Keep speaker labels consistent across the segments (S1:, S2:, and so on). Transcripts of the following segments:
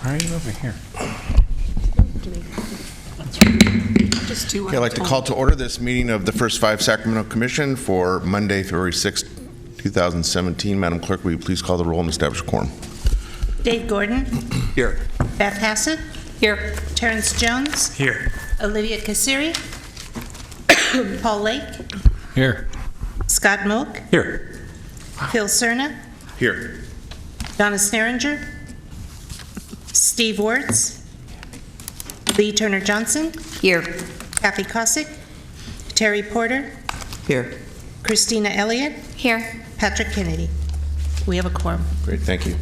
S1: Why are you over here?
S2: Okay, I'd like to call to order this meeting of the First Five Sacramento Commission for Monday, February 6, 2017. Madam Clerk, will you please call the roll and establish a quorum?
S3: Dave Gordon.
S1: Here.
S3: Beth Hassett. Here. Terrence Jones.
S1: Here.
S3: Olivia Kassiri. Paul Lake.
S1: Here.
S3: Scott Moak.
S1: Here.
S3: Phil Cerna.
S2: Here.
S3: Donna Sneringer. Steve Wertz. Lee Turner Johnson.
S4: Here.
S3: Kathy Kosick. Terry Porter.
S4: Here.
S3: Christina Elliott.
S4: Here.
S3: Patrick Kennedy. We have a quorum.
S2: Great, thank you.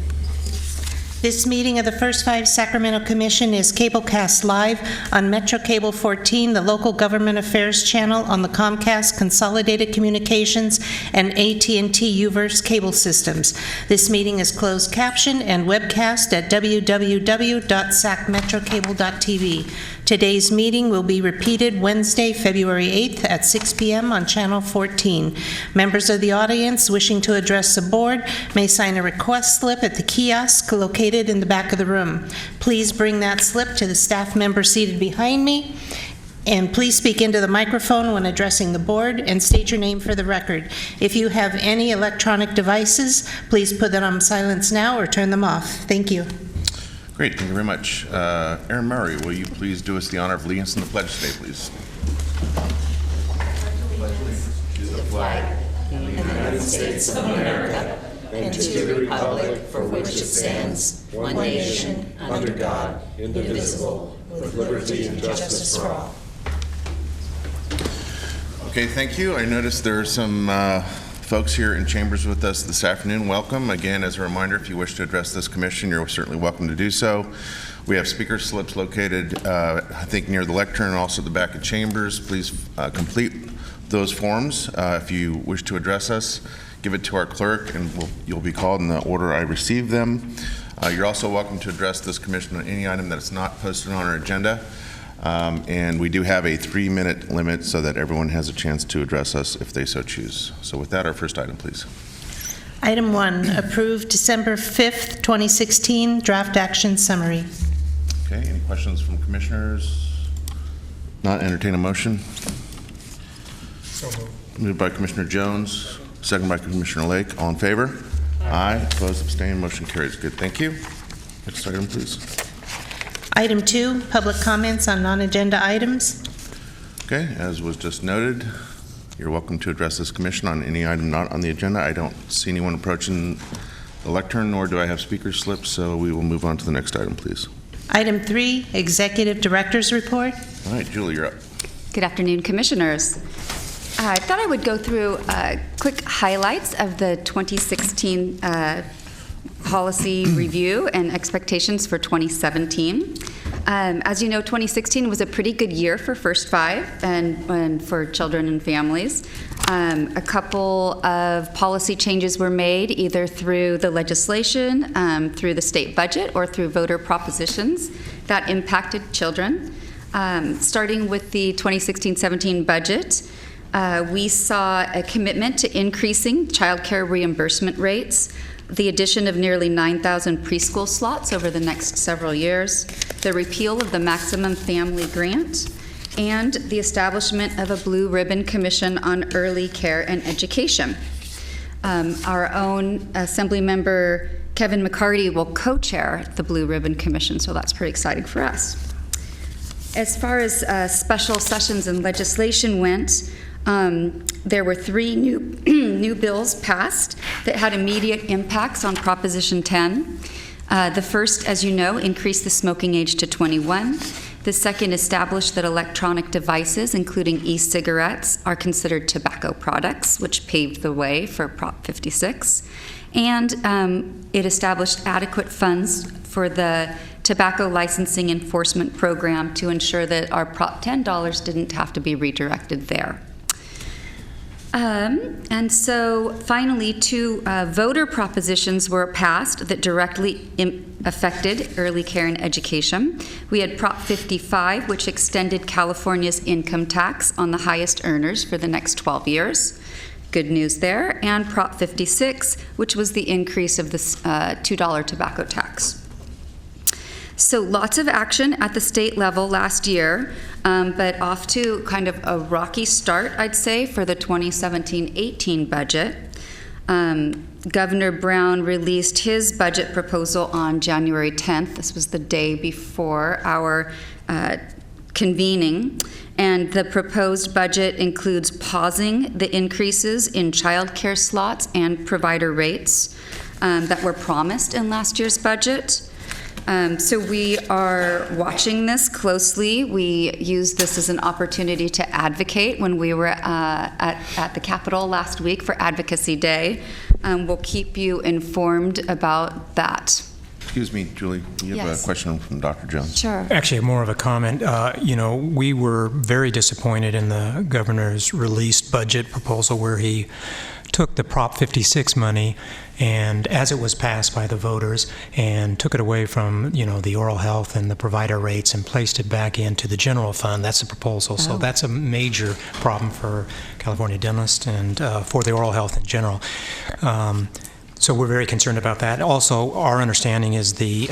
S3: This meeting of the First Five Sacramento Commission is cablecast live on Metro Cable 14, the local government affairs channel on the Comcast Consolidated Communications and AT&T Uverse cable systems. This meeting is closed captioned and webcast at www.sacmetrocable.tv. Today's meeting will be repeated Wednesday, February 8th at 6 p.m. on Channel 14. Members of the audience wishing to address the board may sign a request slip at the kiosk located in the back of the room. Please bring that slip to the staff member seated behind me, and please speak into the microphone when addressing the board and state your name for the record. If you have any electronic devices, please put them on silence now or turn them off. Thank you.
S2: Great, thank you very much. Aaron Murray, will you please do us the honor of leading us in the pledge today, please?
S5: To the flag of the United States of America and to the republic for which it stands, one nation, under God, indivisible, with liberty and justice for all.
S2: Okay, thank you. I noticed there are some folks here in chambers with us this afternoon. Welcome. Again, as a reminder, if you wish to address this commission, you're certainly welcome to do so. We have speaker slips located, I think, near the lectern and also the back of chambers. Please complete those forms. If you wish to address us, give it to our clerk, and you'll be called in the order I received them. You're also welcome to address this commission on any item that is not posted on our agenda. And we do have a 3-minute limit so that everyone has a chance to address us if they so choose. So with that, our first item, please.
S3: Item 1, approve December 5th, 2016 draft action summary.
S2: Okay, any questions from commissioners? Not entertain a motion?
S1: So moved.
S2: Moved by Commissioner Jones, second by Commissioner Lake. All in favor? Aye. Opposed, abstained, motion carries. Good, thank you. Next item, please.
S3: Item 2, public comments on non-agenda items.
S2: Okay, as was just noted, you're welcome to address this commission on any item not on the agenda. I don't see anyone approaching the lectern, nor do I have speaker slips, so we will move on to the next item, please.
S3: Item 3, executive director's report.
S2: All right, Julie, you're up.
S4: Good afternoon, commissioners. I thought I would go through quick highlights of the 2016 policy review and expectations for 2017. As you know, 2016 was a pretty good year for First Five and for children and families. A couple of policy changes were made either through the legislation, through the state budget, or through voter propositions that impacted children. Starting with the 2016-17 budget, We saw a commitment to increasing childcare reimbursement rates, the addition of nearly 9,000 preschool slots over the next several years, the repeal of the maximum family grant, and the establishment of a Blue Ribbon Commission on Early Care and Education. Our own Assembly Member Kevin McCarty will co-chair the Blue Ribbon Commission, so that's pretty exciting for us. As far as special sessions and legislation went, there were 3 new bills passed that had immediate impacts on Proposition 10. The first, as you know, increased the smoking age to 21. The second established that electronic devices, including e-cigarettes, are considered tobacco products, which paved the way for Prop 56. And it established adequate funds for the tobacco licensing enforcement program to ensure that our Prop 10 dollars didn't have to be redirected there. And so finally, 2 voter propositions were passed that directly affected early care and education. We had Prop 55, which extended California's income tax on the highest earners for the next 12 years. Good news there. And Prop 56, which was the increase of the $2 tobacco tax. So lots of action at the state level last year, but off to kind of a rocky start, I'd say, for the 2017-18 budget. Governor Brown released his budget proposal on January 10th. This was the day before our convening. And the proposed budget includes pausing the increases in child care slots and provider rates that were promised in last year's budget. So we are watching this closely. We used this as an opportunity to advocate when we were at the Capitol last week for Advocacy Day. We'll keep you informed about that.
S2: Excuse me, Julie, you have
S4: Yes.
S2: a question from Dr. Jones?
S4: Sure.
S1: Actually, more of a comment. We were very disappointed in the governor's released budget proposal where he took the Prop 56 money and as it was passed by the voters and took it away from, the oral health and the provider rates and placed it back into the general fund. That's the proposal. So that's a major problem for California dentists and for the oral health in general. So we're very concerned about that. Also, our understanding is the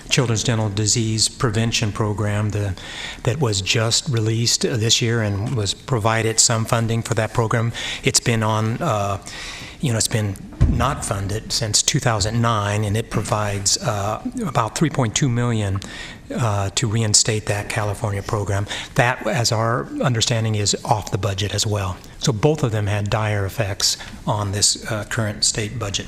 S1: Children's Dental Disease Prevention Program that was just released this year and was provided some funding for that program. It's been on, it's been not funded since 2009, and it provides about $3.2 million to reinstate that California program. That, as our understanding, is off the budget as well. So both of them had dire effects on this current state budget.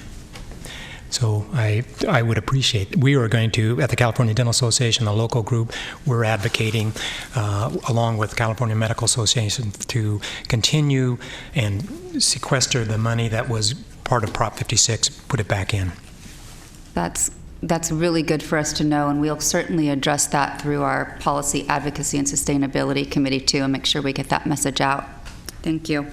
S1: So I would appreciate, we are going to, at the California Dental Association, the local group, we're advocating along with California Medical Association to continue and sequester the money that was part of Prop 56, put it back in.
S4: That's really good for us to know, and we'll certainly address that through our Policy Advocacy and Sustainability Committee too, and make sure we get that message out. Thank you.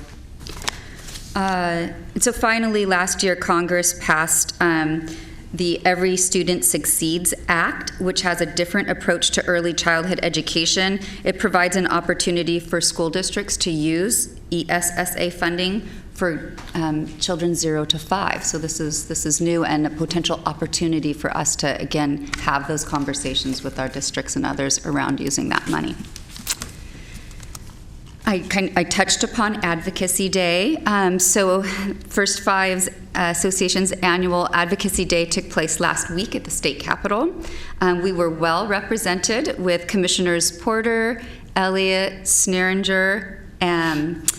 S4: And so finally, last year, Congress passed the Every Student Succeeds Act, which has a different approach to early childhood education. It provides an opportunity for school districts to use ESSA funding for children 0 to 5. So this is new and a potential opportunity for us to, again, have those conversations with our districts and others around using that money. I touched upon Advocacy Day. So First Five's Association's annual Advocacy Day took place last week at the state capitol. We were well represented with Commissioners Porter, Elliott, Sneeringer, and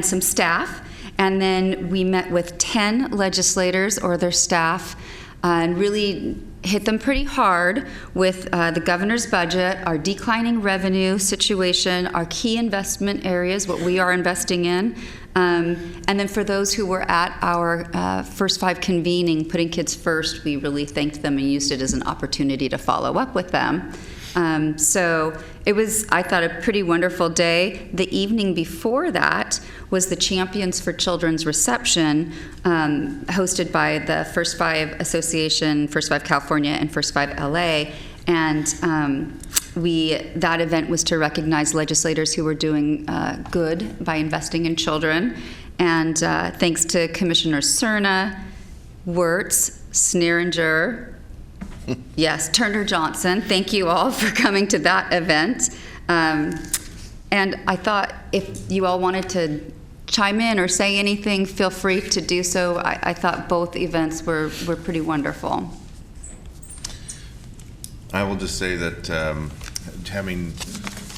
S4: some staff. And then we met with 10 legislators or their staff and really hit them pretty hard with the governor's budget, our declining revenue situation, our key investment areas, what we are investing in. And then for those who were at our First Five convening, Putting Kids First, we really thanked them and used it as an opportunity to follow up with them. So it was, I thought, a pretty wonderful day. The evening before that was the Champions for Children's reception, hosted by the First Five Association, First Five California, and First Five LA. And that event was to recognize legislators who were doing good by investing in children. And thanks to Commissioners Cerna, Wirtz, Sneeringer, yes, Turner Johnson. Thank you all for coming to that event. And I thought if you all wanted to chime in or say anything, feel free to do so. I thought both events were pretty wonderful.
S2: I will just say that having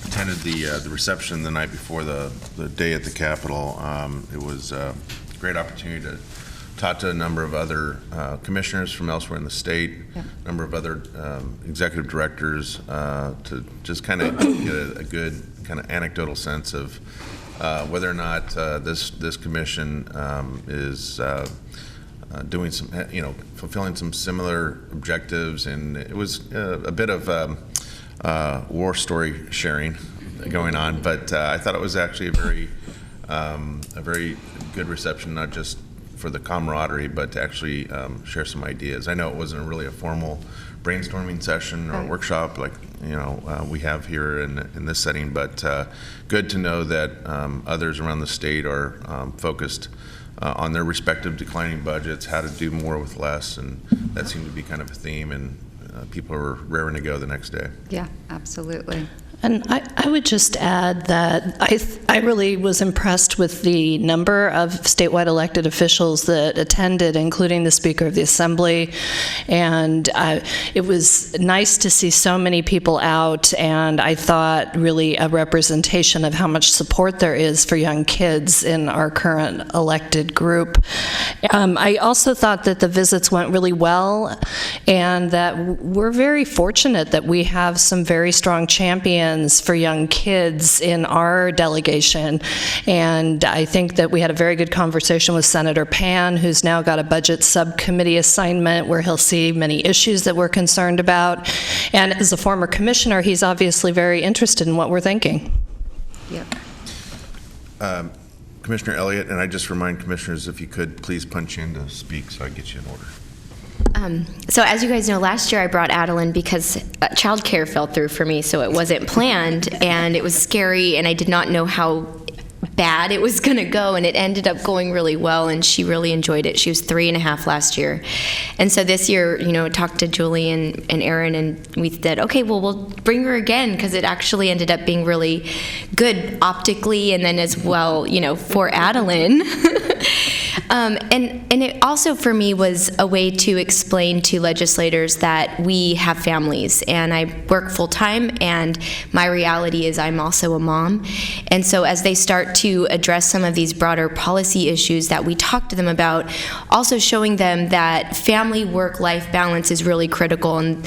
S2: attended the reception the night before the day at the Capitol, it was a great opportunity to talk to a number of other commissioners from elsewhere in the state, a number of other executive directors, to just kind of get a good kind of anecdotal sense of whether or not this commission is doing some, fulfilling some similar objectives. And it was a bit of war story sharing going on, but I thought it was actually a very good reception, not just for the camaraderie, but to actually share some ideas. I know it wasn't really a formal brainstorming session or workshop like we have here in this setting, but good to know that others around the state are focused on their respective declining budgets, how to do more with less, and that seemed to be kind of a theme, and people are raring to go the next day.
S4: Yeah, absolutely.
S5: And I would just add that I really was impressed with the number of statewide elected officials that attended, including the Speaker of the Assembly. And it was nice to see so many people out, and I thought really a representation of how much support there is for young kids in our current elected group. I also thought that the visits went really well, and that we're very fortunate that we have some very strong champions for young kids in our delegation. And I think that we had a very good conversation with Senator Pan, who's now got a budget subcommittee assignment where he'll see many issues that we're concerned about. And as a former commissioner, he's obviously very interested in what we're thinking.
S4: Yep.
S2: Commissioner Elliott, and I just remind commissioners, if you could please punch in to speak so I get you in order.
S6: So as you guys know, last year I brought Adeline because childcare fell through for me, so it wasn't planned, and it was scary, and I did not know how bad it was going to go, and it ended up going really well, and she really enjoyed it. She was 3.5 last year. And so this year, talked to Julie and Aaron, and we said, okay, well, we'll bring her again, because it actually ended up being really good optically, and then as well, for Adeline. And it also for me was a way to explain to legislators that we have families, and I work full time, and my reality is I'm also a mom. And so as they start to address some of these broader policy issues that we talk to them about, also showing them that family work-life balance is really critical, and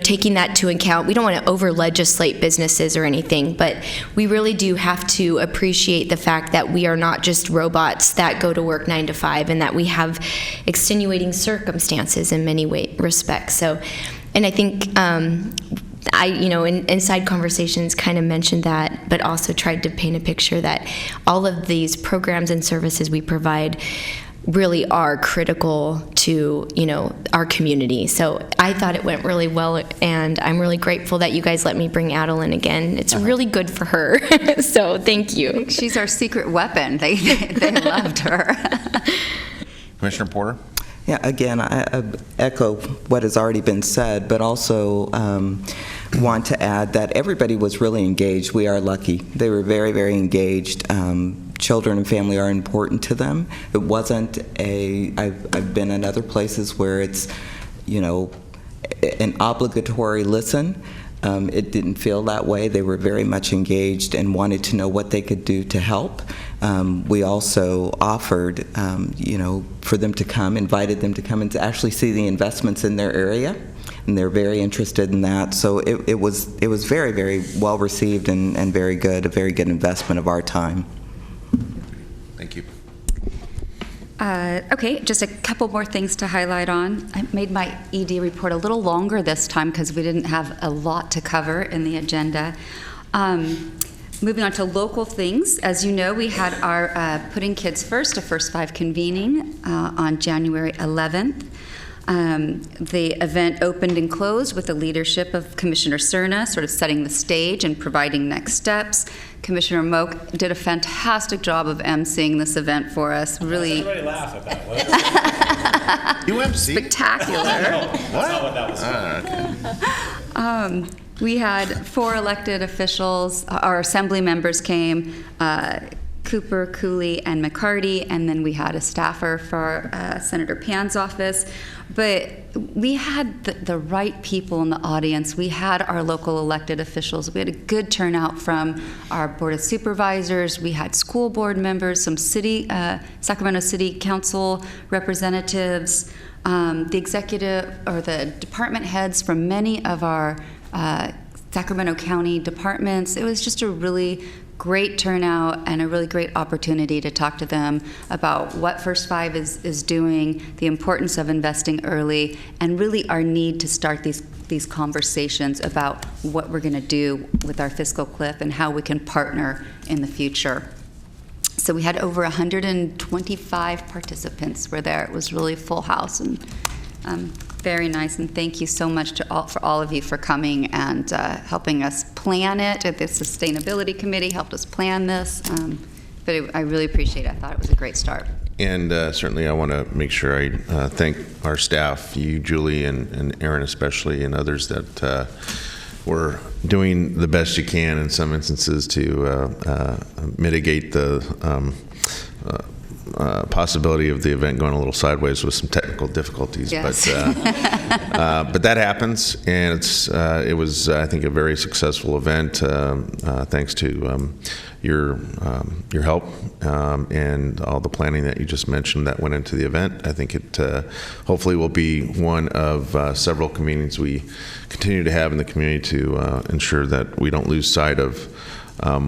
S6: taking that to account. We don't want to over-legislate businesses or anything, but we really do have to appreciate the fact that we are not just robots that go to work 9 to 5, and that we have extenuating circumstances in many respects. So, and I think in side conversations kind of mentioned that, but also tried to paint a picture that all of these programs and services we provide really are critical to, our community. So I thought it went really well, and I'm really grateful that you guys let me bring Adeline again. It's really good for her. So thank you.
S4: She's our secret weapon. They loved her.
S2: Commissioner Porter?
S7: Yeah, again, I echo what has already been said, but also want to add that everybody was really engaged. We are lucky. They were very, very engaged. Children and family are important to them. It wasn't I've been in other places where it's, an obligatory listen. It didn't feel that way. They were very much engaged and wanted to know what they could do to help. We also offered, for them to come, invited them to come and to actually see the investments in their area, and they're very interested in that. So it was very, very well received and very good, a very good investment of our time.
S2: Thank you.
S4: Okay, just a couple more things to highlight on. I made my ED report a little longer this time because we didn't have a lot to cover in the agenda. Moving on to local things, as you know, we had our Putting Kids First, a First Five convening on January 11th. The event opened and closed with the leadership of Commissioner Cerna, sort of setting the stage and providing next steps. Commissioner Moak did a fantastic job of emceeing this event for us. Really,
S8: everybody laugh at that.
S2: You MC?
S4: spectacular.
S8: That's not what that was.
S2: Okay.
S4: We had 4 elected officials. Our assembly members came, Cooper, Cooley, and McCarty, and then we had a staffer for Senator Pan's office. But we had the right people in the audience. We had our local elected officials. We had a good turnout from our Board of Supervisors. We had school board members, some Sacramento City Council representatives, the executive or the department heads from many of our Sacramento County departments. It was just a really great turnout and a really great opportunity to talk to them about what First Five is doing, the importance of investing early, and really our need to start these conversations about what we're going to do with our fiscal cliff and how we can partner in the future. So we had over 125 participants were there. It was really a full house, and very nice, and thank you so much for all of you for coming and helping us plan it. The Sustainability Committee helped us plan this, but I really appreciate it. I thought it was a great start.
S2: And certainly I want to make sure I thank our staff, you, Julie, and Aaron especially, and others that were doing the best you can in some instances to mitigate the possibility of the event going a little sideways with some technical difficulties.
S4: Yes.
S2: But that happens, and it was, I think, a very successful event, thanks to your help and all the planning that you just mentioned that went into the event. I think it hopefully will be one of several convenings we continue to have in the community to ensure that we don't lose sight of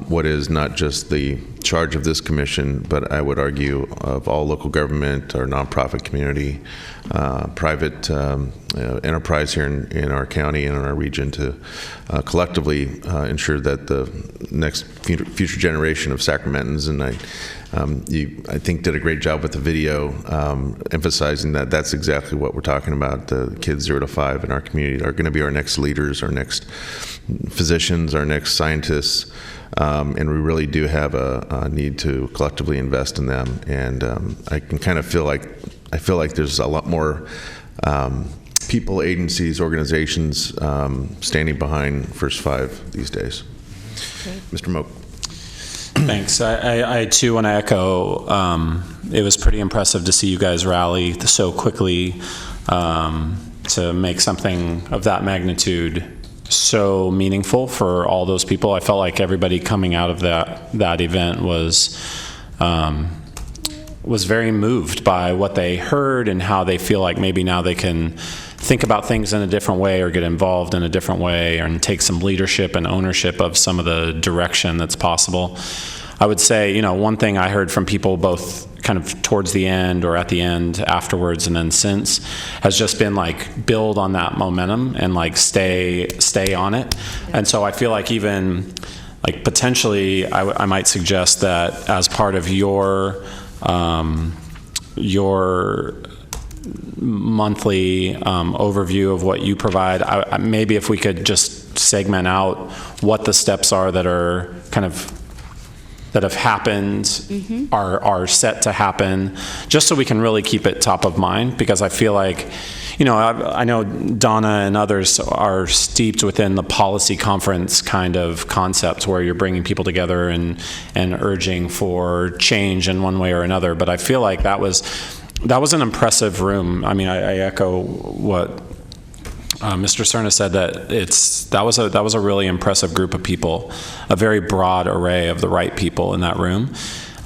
S2: what is not just the charge of this commission, but I would argue of all local government, our nonprofit community, private enterprise here in our county and in our region to collectively ensure that the next future generation of Sacramentans, and I think did a great job with the video emphasizing that that's exactly what we're talking about. The kids 0 to 5 in our community are going to be our next leaders, our next physicians, our next scientists, and we really do have a need to collectively invest in them. And I can kind of feel like there's a lot more people, agencies, organizations standing behind First Five these days.
S4: Great.
S2: Mr. Moak.
S8: Thanks. I too want to echo, it was pretty impressive to see you guys rally so quickly to make something of that magnitude so meaningful for all those people. I felt like everybody coming out of that event was very moved by what they heard and how they feel like maybe now they can think about things in a different way or get involved in a different way and take some leadership and ownership of some of the direction that's possible. I would say, one thing I heard from people both kind of towards the end or at the end afterwards and then since has just been like build on that momentum and like stay on it. And so I feel like even like potentially I might suggest that as part of your monthly overview of what you provide, maybe if we could just segment out what the steps are that are kind of that have happened, are set to happen, just so we can really keep it top of mind. Because I feel like, I know Donna and others are steeped within the policy conference kind of concept where you're bringing people together and urging for change in one way or another. But I feel like that was an impressive room. I mean, I echo what Mr. Cerna said, that that was a really impressive group of people, a very broad array of the right people in that room,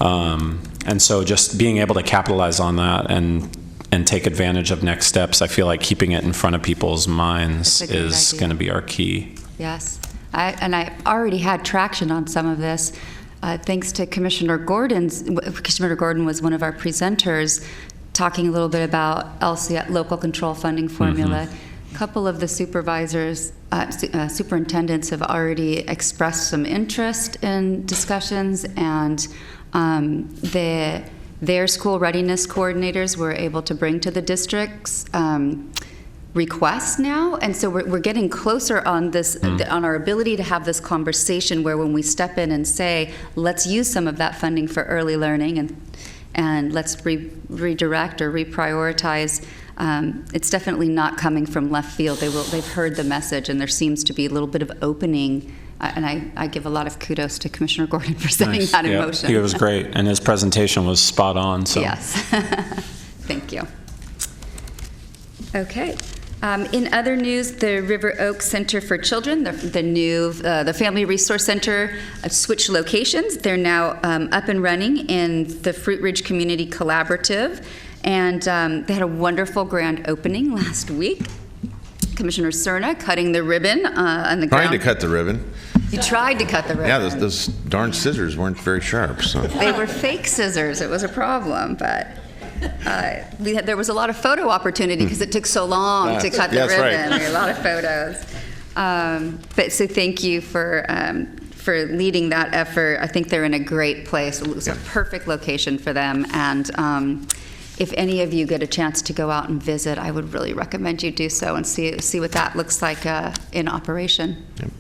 S8: and so just being able to capitalize on that and take advantage of next steps, I feel like keeping it in front of people's minds is going to be our key.
S4: Yes, I already had traction on some of this, thanks to Commissioner Gordon. Commissioner Gordon was one of our presenters, talking a little bit about LCF, local control funding formula. A couple of the supervisors, superintendents have already expressed some interest in discussions, and their school readiness coordinators were able to bring to the district's requests now, and so we're getting closer on this, on our ability to have this conversation where when we step in and say, let's use some of that funding for early learning and let's redirect or reprioritize, it's definitely not coming from left field. They've heard the message, and there seems to be a little bit of opening, and I give a lot of kudos to Commissioner Gordon for setting that in motion.
S8: He was great, and his presentation was spot on. So.
S4: Yes. Thank you. Okay. In other news, the River Oaks Center for Children, the Family Resource Center, switched locations. They're now up and running in the Fruit Ridge Community Collaborative, and they had a wonderful grand opening last week. Commissioner Cerna cutting the ribbon on the ground.
S2: Trying to cut the ribbon.
S4: You tried to cut the ribbon.
S2: Yeah, those darn scissors weren't very sharp. So.
S4: They were fake scissors. It was a problem, but... there was a lot of photo opportunity because it took so long to cut the ribbon.
S2: Right.
S4: There were a lot of photos. But so thank you for leading that effort. I think they're in a great place. It was a perfect location for them. And if any of you get a chance to go out and visit, I would really recommend you do so and see what that looks like in operation.
S2: Yep.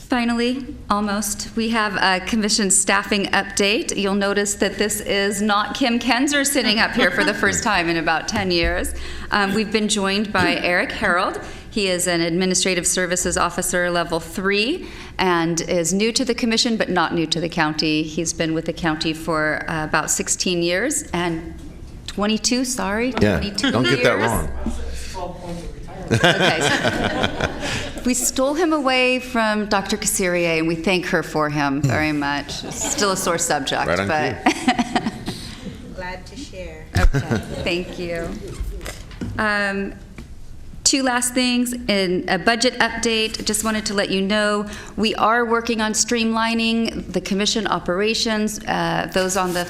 S4: Finally, almost, we have a commission staffing update. You'll notice that this is not Kim Kenzer sitting up here for the first time in about 10 years. We've been joined by Eric Harold. He is an Administrative Services Officer Level 3 and is new to the commission, but not new to the county. He's been with the county for about 16 years and 22 years.
S2: Don't get that wrong.
S4: Okay, so we stole him away from Dr. Cassirier, and we thank her for him very much. It's still a sore subject,
S2: right on
S4: but
S3: Glad to share.
S4: Okay, thank you. Two last things. In a budget update, just wanted to let you know we are working on streamlining the commission operations. Those on the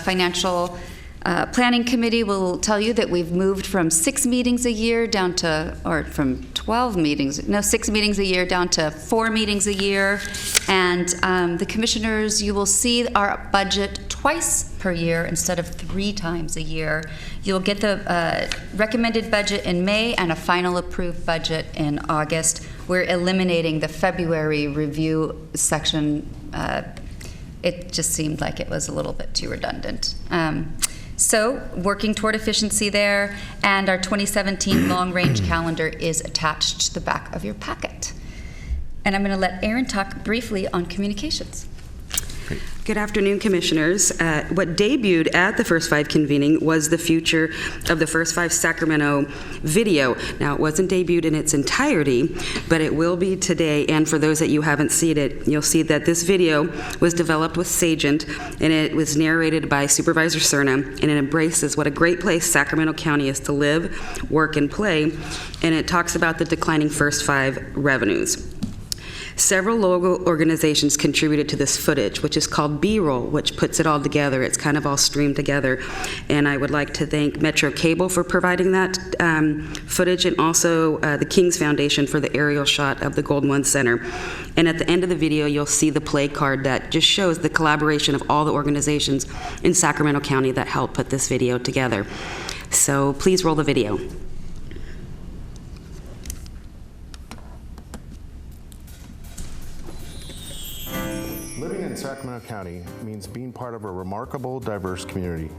S4: financial Planning Committee will tell you that we've moved from 6 meetings a year down to, or from 6 meetings a year down to 4 meetings a year. And the commissioners, you will see our budget twice per year instead of 3 times a year. You'll get the recommended budget in May and a final approved budget in August. We're eliminating the February review section. It just seemed like it was a little bit too redundant. So, working toward efficiency there, and our 2017 long-range calendar is attached to the back of your packet. And I'm going to let Erin talk briefly on communications.
S9: Good afternoon, Commissioners. What debuted at the First Five convening was the future of the First Five Sacramento video. Now, it wasn't debuted in its entirety, but it will be today, and for those that you haven't seen it, you'll see that this video was developed with Sagent, and it was narrated by Supervisor Cerna, and it embraces what a great place Sacramento County is to live, work, and play, and it talks about the declining First Five revenues. Several local organizations contributed to this footage, which is called B-roll, which puts it all together. It's kind of all streamed together. And I would like to thank Metro Cable for providing that footage, and also the King's Foundation for the aerial shot of the Golden One Center. And at the end of the video, you'll see the play card that just shows the collaboration of all the organizations in Sacramento County that helped put this video together. So please roll the video.
S2: Living in Sacramento County means being part of a remarkable, diverse community.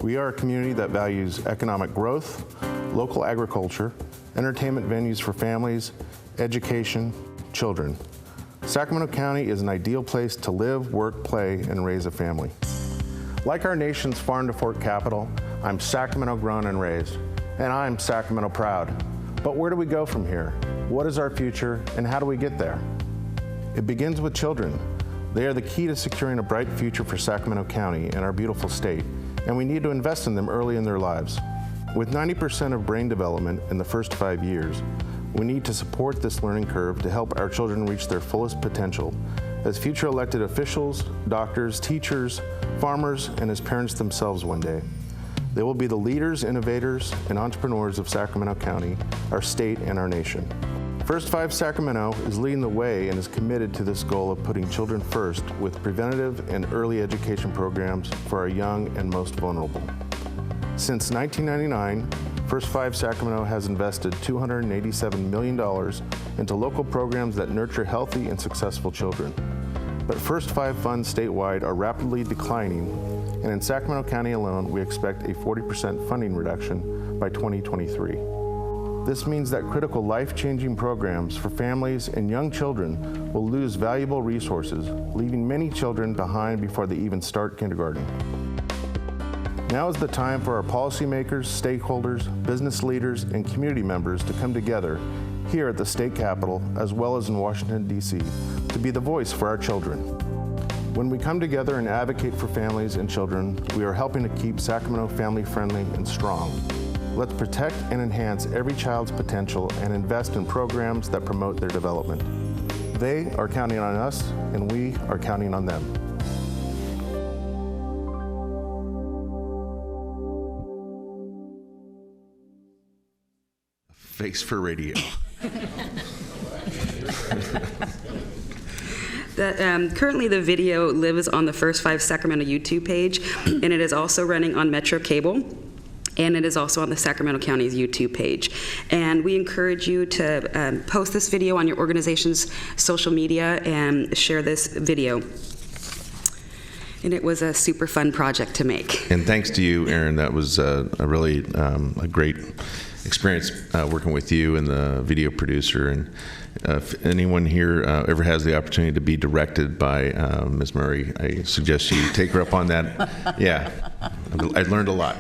S2: We are a community that values economic growth, local agriculture, entertainment venues for families, education, children. Sacramento County is an ideal place to live, work, play, and raise a family. Like our nation's farm to fork capital, I'm Sacramento grown and raised, and I'm Sacramento proud. But where do we go from here? What is our future, and how do we get there? It begins with children. They are the key to securing a bright future for Sacramento County and our beautiful state, and we need to invest in them early in their lives. With 90% of brain development in the first 5 years, we need to support this learning curve to help our children reach their fullest potential as future elected officials, doctors, teachers, farmers, and as parents themselves one day. They will be the leaders, innovators, and entrepreneurs of Sacramento County, our state, and our nation. First Five Sacramento is leading the way and is committed to this goal of putting children first with preventative and early education programs for our young and most vulnerable. Since 1999, First Five Sacramento has invested $287 million into local programs that nurture healthy and successful children. But First Five funds statewide are rapidly declining, and in Sacramento County alone, we expect a 40% funding reduction by 2023. This means that critical life-changing programs for families and young children will lose valuable resources, leaving many children behind before they even start kindergarten. Now is the time for our policymakers, stakeholders, business leaders, and community members to come together here at the state capitol, as well as in Washington, D.C., to be the voice for our children. When we come together and advocate for families and children, we are helping to keep Sacramento family-friendly and strong. Let's protect and enhance every child's potential and invest in programs that promote their development. They are counting on us, and we are counting on them. Face for radio.
S9: Currently, the video lives on the First Five Sacramento YouTube page, and it is also running on Metro Cable, and it is also on the Sacramento County's YouTube page. And we encourage you to post this video on your organization's social media and share this video. And it was a super fun project to make.
S2: And thanks to you, Aaron. That was a really a great experience working with you and the video producer. And if anyone here ever has the opportunity to be directed by Ms. Murray, I suggest you take her up on that. Yeah, I learned a lot.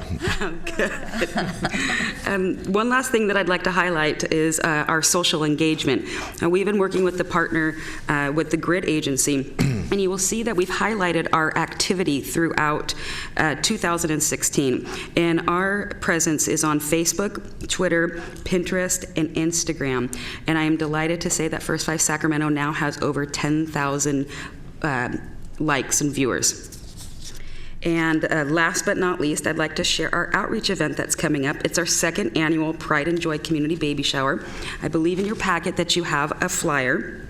S9: Good. One last thing that I'd like to highlight is our social engagement. We've been working with the partner with the GRID agency, and you will see that we've highlighted our activity throughout 2016. And our presence is on Facebook, Twitter, Pinterest, and Instagram. And I am delighted to say that First Five Sacramento now has over 10,000 likes and viewers. And last but not least, I'd like to share our outreach event that's coming up. It's our second annual Pride and Joy Community Baby Shower. I believe in your packet that you have a flyer.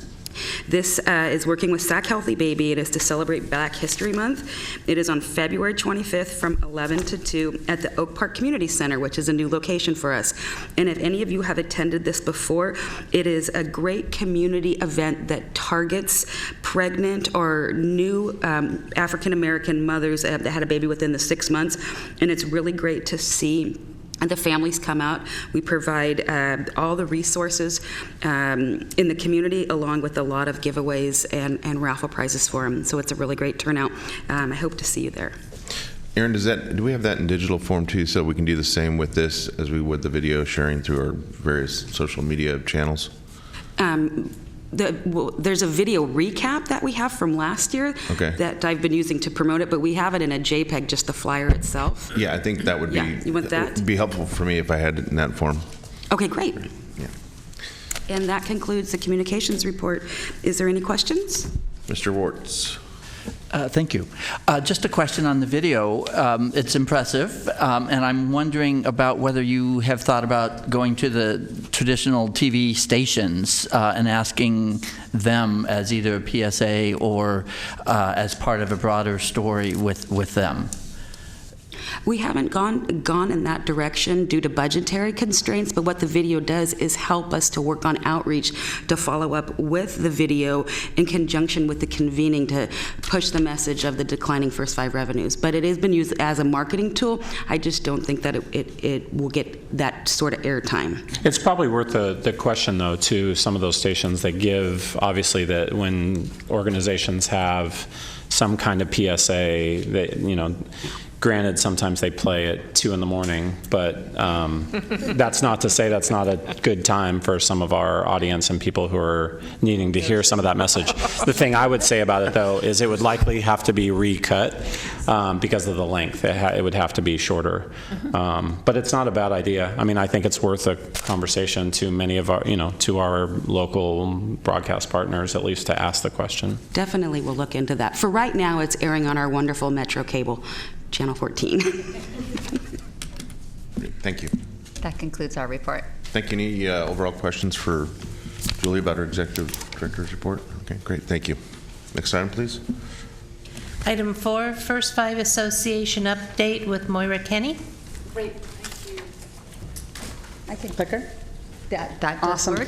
S9: This is working with Sac Healthy Baby. It is to celebrate Black History Month. It is on February 25th from 11 to 2 at the Oak Park Community Center, which is a new location for us. And if any of you have attended this before, it is a great community event that targets pregnant or new African American mothers that had a baby within the 6 months. And it's really great to see the families come out. We provide all the resources in the community, along with a lot of giveaways and raffle prizes for them. So it's a really great turnout. I hope to see you there.
S2: Aaron, do we have that in digital form too, so we can do the same with this as we would the video sharing through our various social media channels?
S9: There's a video recap that we have from last year that I've been using to promote it, but we have it in a JPEG, just the flyer itself.
S2: Yeah, I think that would be,
S9: you want that?
S2: Would be helpful for me if I had it in that form.
S9: Okay, great.
S2: Yeah.
S9: And that concludes the communications report. Is there any questions?
S2: Mr. Wartz.
S10: Thank you. Just a question on the video. It's impressive, and I'm wondering about whether you have thought about going to the traditional TV stations and asking them as either a PSA or as part of a broader story with them.
S9: We haven't gone in that direction due to budgetary constraints, but what the video does is help us to work on outreach to follow up with the video in conjunction with the convening to push the message of the declining First Five revenues. But it has been used as a marketing tool. I just don't think that it will get that sort of airtime.
S8: It's probably worth the question, though, to some of those stations that give, obviously, that when organizations have some kind of PSA, that, you know, granted, sometimes they play at 2 in the morning, but that's not to say that's not a good time for some of our audience and people who are needing to hear some of that message. The thing I would say about it, though, is it would likely have to be recut because of the length. It would have to be shorter. But it's not a bad idea. I mean, I think it's worth a conversation to many of our, to our local broadcast partners, at least to ask the question.
S9: Definitely we'll look into that. For right now, it's airing on our wonderful Metro Cable, Channel 14.
S2: Thank you.
S4: That concludes our report.
S2: Thank you. Any overall questions for Julie, about our executive director's report? Okay, great, thank you. Next item, please.
S3: Item 4, First Five Association update with Moira Kenny.
S11: Great, thank you. I can
S4: Clicker? That does
S11: Awesome.
S4: work.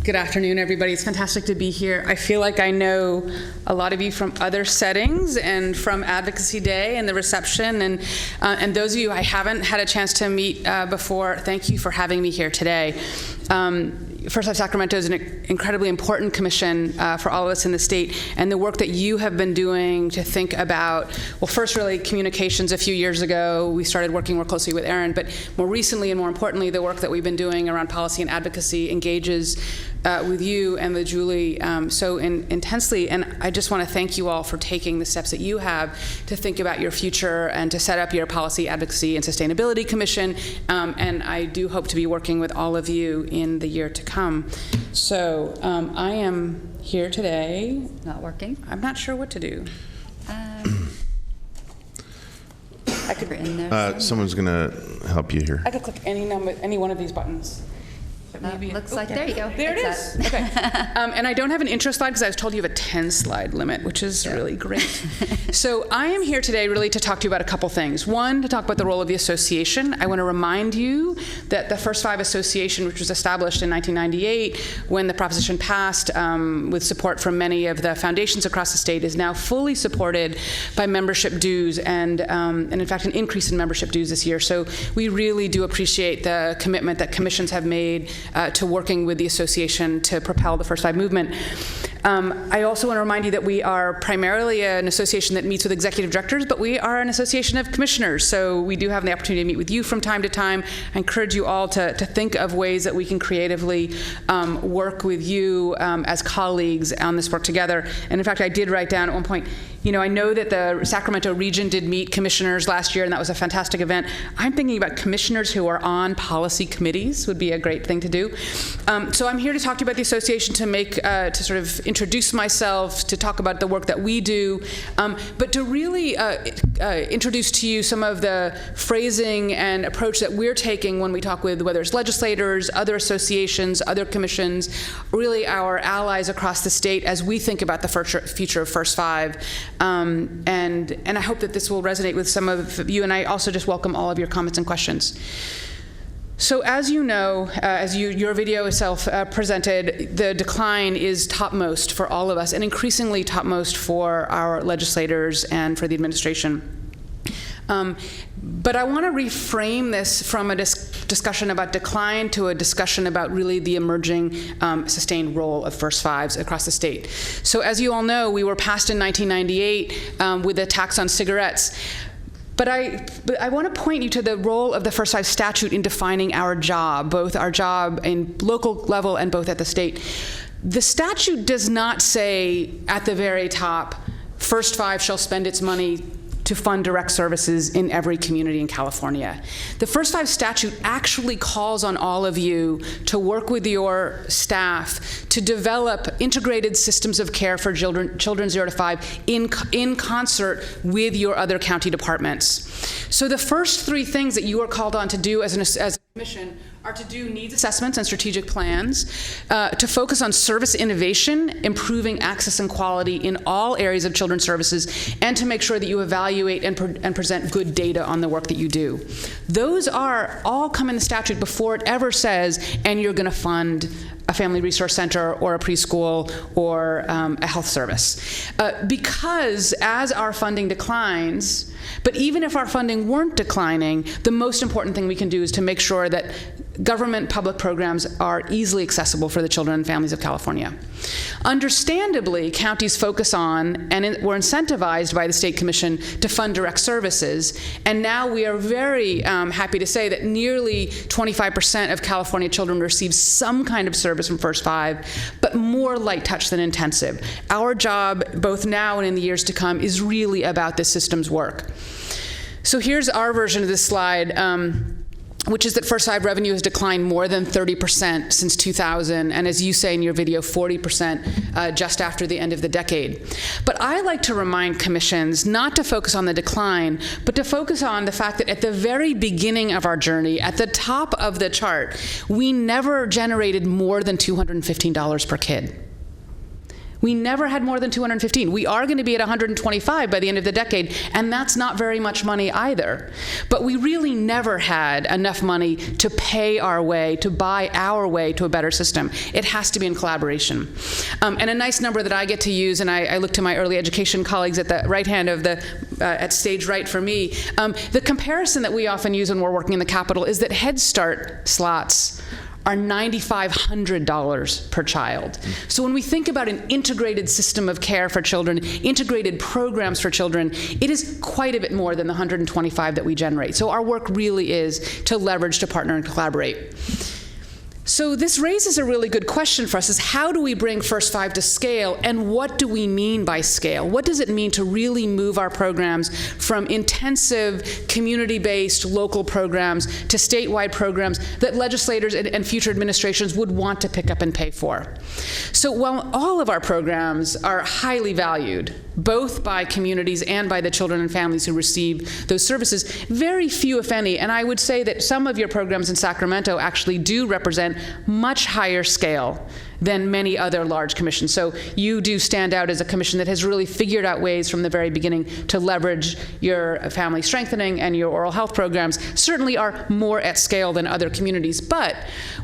S11: Good afternoon, everybody. It's fantastic to be here. I feel like I know a lot of you from other settings and from Advocacy Day and the reception. And those of you I haven't had a chance to meet before, thank you for having me here today. First Five Sacramento is an incredibly important commission for all of us in the state, and the work that you have been doing to think about, well, first really communications a few years ago. We started working more closely with Erin, but more recently and more importantly, the work that we've been doing around policy and advocacy engages with you and with Julie so intensely, and I just want to thank you all for taking the steps that you have to think about your future and to set up your Policy, Advocacy, and Sustainability Commission, and I do hope to be working with all of you in the year to come. So I am here today.
S4: Not working.
S11: I'm not sure what to do.
S4: I could be in there.
S2: Someone's going to help you here.
S11: I could click any one of these buttons.
S4: Looks like, there you go.
S11: There it is. Okay. And I don't have an intro slide because I was told you have a 10-slide limit, which is really great. So I am here today really to talk to you about a couple things. One, to talk about the role of the association. I want to remind you that the First Five Association, which was established in 1998 when the proposition passed with support from many of the foundations across the state, is now fully supported by membership dues and in fact an increase in membership dues this year. So we really do appreciate the commitment that commissions have made to working with the association to propel the First Five movement. I also want to remind you that we are primarily an association that meets with executive directors, but we are an association of commissioners, so we do have the opportunity to meet with you from time to time. I encourage you all to think of ways that we can creatively work with you as colleagues on this work together. And in fact, I did write down at one point, you know, I know that the Sacramento region did meet commissioners last year, and that was a fantastic event. I'm thinking about commissioners who are on policy committees would be a great thing to do. So I'm here to talk to you about the association, to sort of introduce myself, to talk about the work that we do, but to really introduce to you some of the phrasing and approach that we're taking when we talk with whether it's legislators, other associations, other commissions, really our allies across the state as we think about the future of First Five. And I hope that this will resonate with some of you, and I also just welcome all of your comments and questions. So as you know, as your video itself presented, the decline is topmost for all of us, and increasingly topmost for our legislators and for the administration. But I want to reframe this from a discussion about decline to a discussion about really the emerging sustained role of First Fives across the state. So as you all know, we were passed in 1998 with a tax on cigarettes. But I want to point you to the role of the First Five statute in defining our job, both our job in local level and both at the state. The statute does not say at the very top, First Five shall spend its money to fund direct services in every community in California. The First Five statute actually calls on all of you to work with your staff to develop integrated systems of care for children 0 to 5 in concert with your other county departments. So the first three things that you are called on to do as a commission are to do needs assessments and strategic plans, to focus on service innovation, improving access and quality in all areas of children's services, and to make sure that you evaluate and present good data on the work that you do. Those are all come in the statute before it ever says, and you're going to fund a family resource center or a preschool or a health service. Because as our funding declines, but even if our funding weren't declining, the most important thing we can do is to make sure that government public programs are easily accessible for the children and families of California. Understandably, counties focus on and were incentivized by the State Commission to fund direct services, and now we are very happy to say that nearly 25% of California children receive some kind of service from First Five, but more light touch than intensive. Our job, both now and in the years to come, is really about this system's work. So here's our version of this slide. which is that First Five revenue has declined more than 30% since 2000, and as you say in your video, 40% just after the end of the decade. But I like to remind commissions not to focus on the decline, but to focus on the fact that at the very beginning of our journey, at the top of the chart, we never generated more than $215 per kid. We never had more than 215. We are going to be at 125 by the end of the decade, and that's not very much money either. But we really never had enough money to pay our way, to buy our way to a better system. It has to be in collaboration. And a nice number that I get to use, and I look to my early education colleagues at the right hand of the, at stage right for me, the comparison that we often use when we're working in the Capitol is that Head Start slots are $9,500 per child. So when we think about an integrated system of care for children, integrated programs for children, it is quite a bit more than the 125 that we generate. So our work really is to leverage, to partner, and collaborate. So this raises a really good question for us, is how do we bring First Five to scale, and what do we mean by scale? What does it mean to really move our programs from intensive, community-based local programs to statewide programs that legislators and future administrations would want to pick up and pay for? So while all of our programs are highly valued, both by communities and by the children and families who receive those services, very few, if any, and I would say that some of your programs in Sacramento actually do represent much higher scale than many other large commissions. So you do stand out as a commission that has really figured out ways from the very beginning to leverage your family strengthening and your oral health programs, certainly are more at scale than other communities. But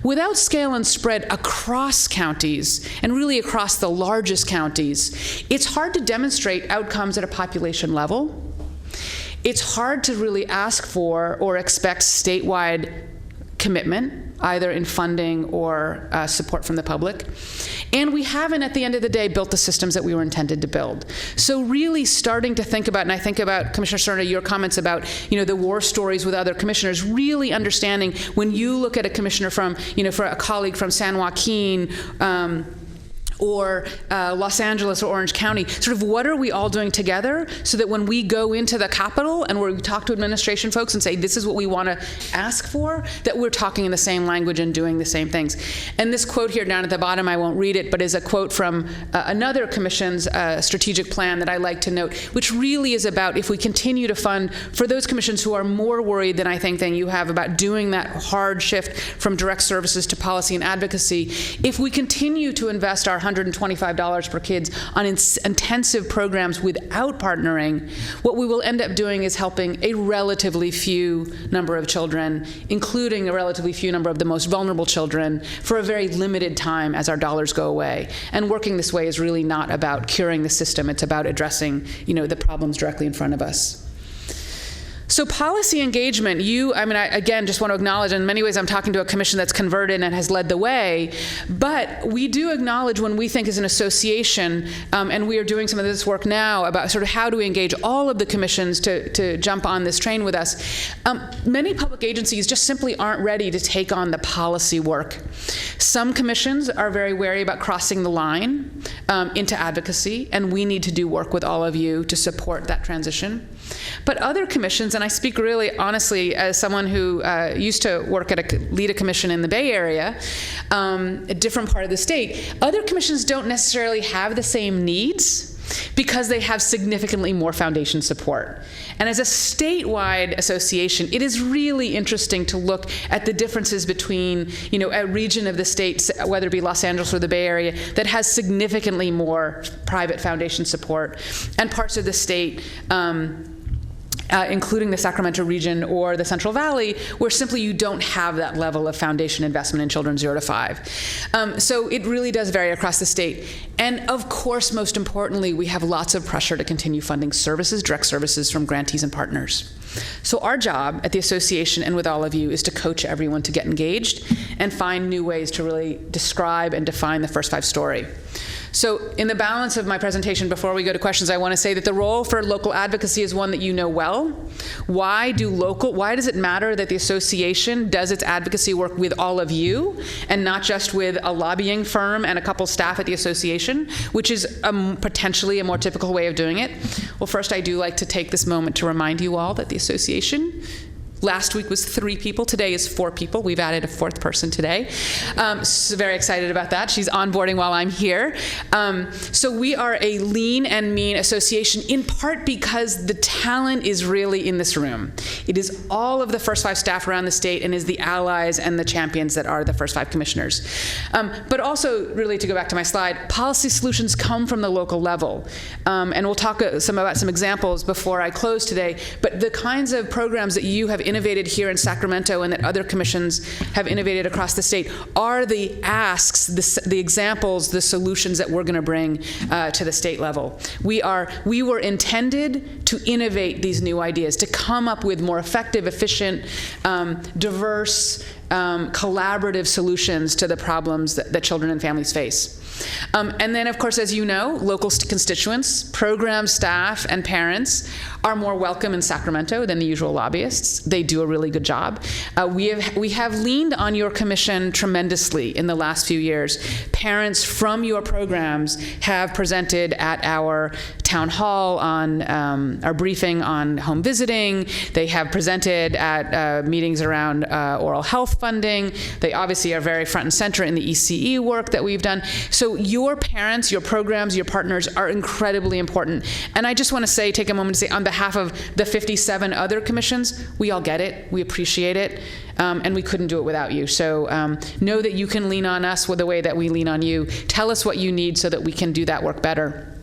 S11: without scale and spread across counties, and really across the largest counties, it's hard to demonstrate outcomes at a population level. It's hard to really ask for or expect statewide commitment, either in funding or support from the public. And we haven't, at the end of the day, built the systems that we were intended to build. So really starting to think about, and I think about, Commissioner Cerna, your comments about, the war stories with other commissioners, really understanding when you look at a commissioner from, for a colleague from San Joaquin, or Los Angeles or Orange County, sort of what are we all doing together so that when we go into the Capitol and we talk to administration folks and say, this is what we want to ask for, that we're talking in the same language and doing the same things. And this quote here down at the bottom, I won't read it, but is a quote from another commission's strategic plan that I like to note, which really is about if we continue to fund for those commissions who are more worried than I think than you have about doing that hard shift from direct services to policy and advocacy, if we continue to invest our $125 per kids on intensive programs without partnering, what we will end up doing is helping a relatively few number of children, including a relatively few number of the most vulnerable children, for a very limited time as our dollars go away. And working this way is really not about curing the system, it's about addressing, the problems directly in front of us. So policy engagement, I again, just want to acknowledge, in many ways I'm talking to a commission that's converted and has led the way, but we do acknowledge when we think as an association, and we are doing some of this work now about sort of how do we engage all of the commissions to jump on this train with us. Many public agencies just simply aren't ready to take on the policy work. Some commissions are very wary about crossing the line into advocacy, and we need to do work with all of you to support that transition. But other commissions, and I speak really honestly as someone who used to work lead a commission in the Bay Area, a different part of the state, other commissions don't necessarily have the same needs because they have significantly more foundation support. And as a statewide association, it is really interesting to look at the differences between, a region of the state, whether it be Los Angeles or the Bay Area, that has significantly more private foundation support, and parts of the state, including the Sacramento region or the Central Valley, where simply you don't have that level of foundation investment in children 0 to 5. So it really does vary across the state. And of course, most importantly, we have lots of pressure to continue funding services, direct services from grantees and partners. So our job at the association and with all of you is to coach everyone to get engaged and find new ways to really describe and define the First Five story. So in the balance of my presentation, before we go to questions, I want to say that the role for local advocacy is one that you know well. Why does it matter that the association does its advocacy work with all of you and not just with a lobbying firm and a couple staff at the association, which is potentially a more typical way of doing it? Well, first, I do like to take this moment to remind you all that the association Last week was 3 people. Today is 4 people. We've added a 4th person today. So very excited about that. She's onboarding while I'm here. So we are a lean and mean association, in part because the talent is really in this room. It is all of the First 5 staff around the state and is the allies and the champions that are the First 5 commissioners. But also, really, to go back to my slide, policy solutions come from the local level. And we'll talk about some examples before I close today. But the kinds of programs that you have innovated here in Sacramento and that other commissions have innovated across the state are the asks, the examples, the solutions that we're going to bring to the state level. We were intended to innovate these new ideas, to come up with more effective, efficient, diverse, collaborative solutions to the problems that children and families face. And then, of course, as you know, local constituents, program staff, and parents are more welcome in Sacramento than the usual lobbyists. They do a really good job. We have leaned on your commission tremendously in the last few years. Parents from your programs have presented at our town hall on our briefing on home visiting. They have presented at meetings around oral health funding. They obviously are very front and center in the ECE work that we've done. So your parents, your programs, your partners are incredibly important. And I just want to say, take a moment to say, on behalf of the 57 other commissions, we all get it, we appreciate it, and we couldn't do it without you. So know that you can lean on us with the way that we lean on you. Tell us what you need so that we can do that work better.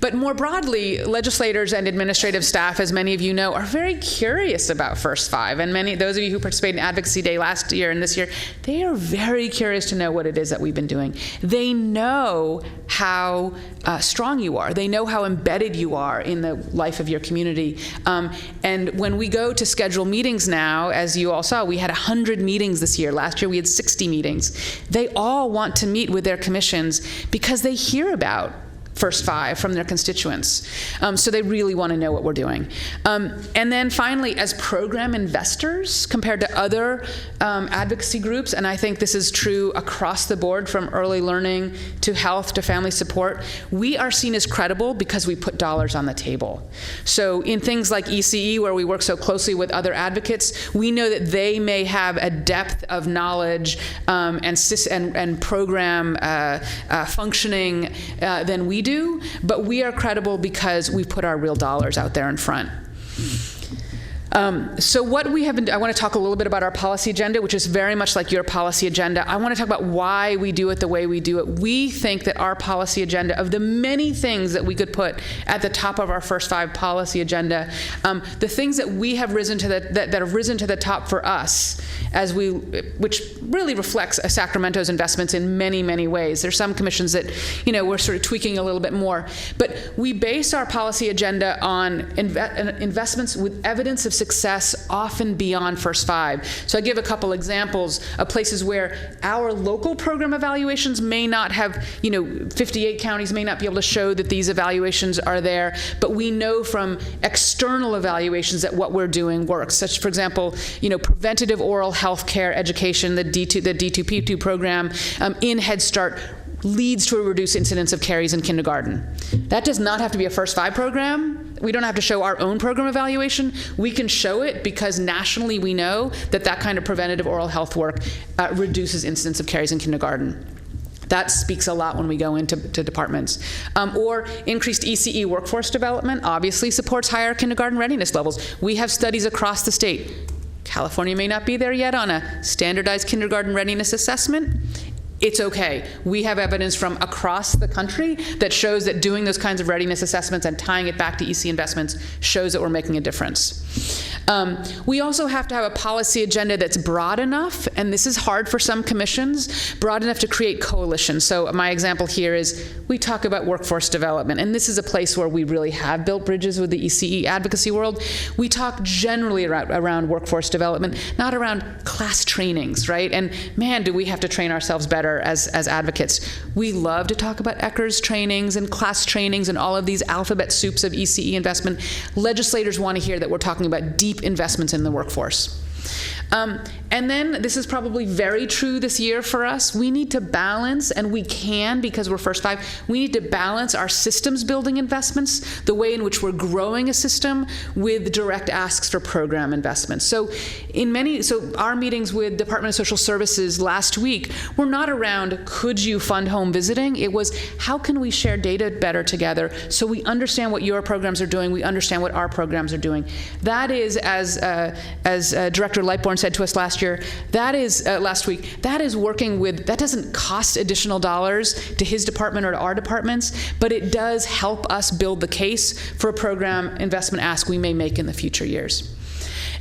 S11: But more broadly, legislators and administrative staff, as many of you know, are very curious about First 5. And those of you who participated in Advocacy Day last year and this year, they are very curious to know what it is that we've been doing. They know how strong you are. They know how embedded you are in the life of your community. And when we go to schedule meetings now, as you all saw, we had 100 meetings this year. Last year we had 60 meetings. They all want to meet with their commissions because they hear about First 5 from their constituents. So they really want to know what we're doing. And then finally, as program investors compared to other advocacy groups, and I think this is true across the board from early learning to health to family support, we are seen as credible because we put dollars on the table. So in things like ECE, where we work so closely with other advocates, we know that they may have a depth of knowledge and program functioning than we do, but we are credible because we put our real dollars out there in front. So what we have been, I want to talk a little bit about our policy agenda, which is very much like your policy agenda. I want to talk about why we do it the way we do it. We think that our policy agenda, of the many things that we could put at the top of our First 5 policy agenda, the things that we have risen to that have risen to the top for us, which really reflects Sacramento's investments in many, many ways. There's some commissions that, we're sort of tweaking a little bit more, but we base our policy agenda on investments with evidence of success, often beyond First 5. So I give a couple examples of places where our local program evaluations may not have, 58 counties may not be able to show that these evaluations are there, but we know from external evaluations that what we're doing works. Such, for example, preventative oral health care education, the D2P2 program in Head Start leads to a reduced incidence of caries in kindergarten. That does not have to be a First 5 program. We don't have to show our own program evaluation. We can show it because nationally we know that kind of preventative oral health work reduces incidence of caries in kindergarten. That speaks a lot when we go into departments. Or increased ECE workforce development obviously supports higher kindergarten readiness levels. We have studies across the state. California may not be there yet on a standardized kindergarten readiness assessment. It's okay. We have evidence from across the country that shows that doing those kinds of readiness assessments and tying it back to EC investments shows that we're making a difference. We also have to have a policy agenda that's broad enough, and this is hard for some commissions, broad enough to create coalitions. So my example here is we talk about workforce development, and this is a place where we really have built bridges with the ECE advocacy world. We talk generally around workforce development, not around class trainings, right? And man, do we have to train ourselves better as advocates. We love to talk about Eckers trainings and class trainings and all of these alphabet soups of ECE investment. Legislators want to hear that we're talking about deep investments in the workforce. And then, this is probably very true this year for us, we need to balance, and we can because we're first five, we need to balance our systems building investments, the way in which we're growing a system, with direct asks for program investments. So our meetings with Department of Social Services last week were not around, could you fund home visiting? It was, how can we share data better together so we understand what your programs are doing, we understand what our programs are doing. That is, as Director Lightbourne said to us last year, that is, last week, that is working with, that doesn't cost additional dollars to his department or to our departments, but it does help us build the case for a program investment ask we may make in the future years.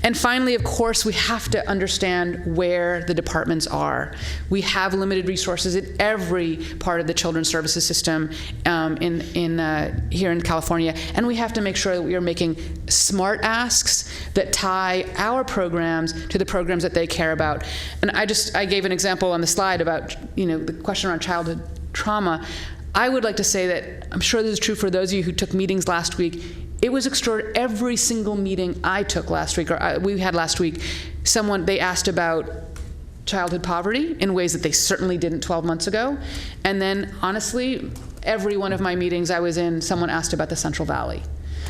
S11: And finally, of course, we have to understand where the departments are. We have limited resources in every part of the children's services system here in California, and we have to make sure that we are making smart asks that tie our programs to the programs that they care about. And I gave an example on the slide about, the question around childhood trauma. I would like to say that I'm sure this is true for those of you who took meetings last week. It was extraordinary. Every single meeting I took last week, we had last week, they asked about childhood poverty in ways that they certainly didn't 12 months ago. And then, honestly, every one of my meetings I was in, someone asked about the Central Valley.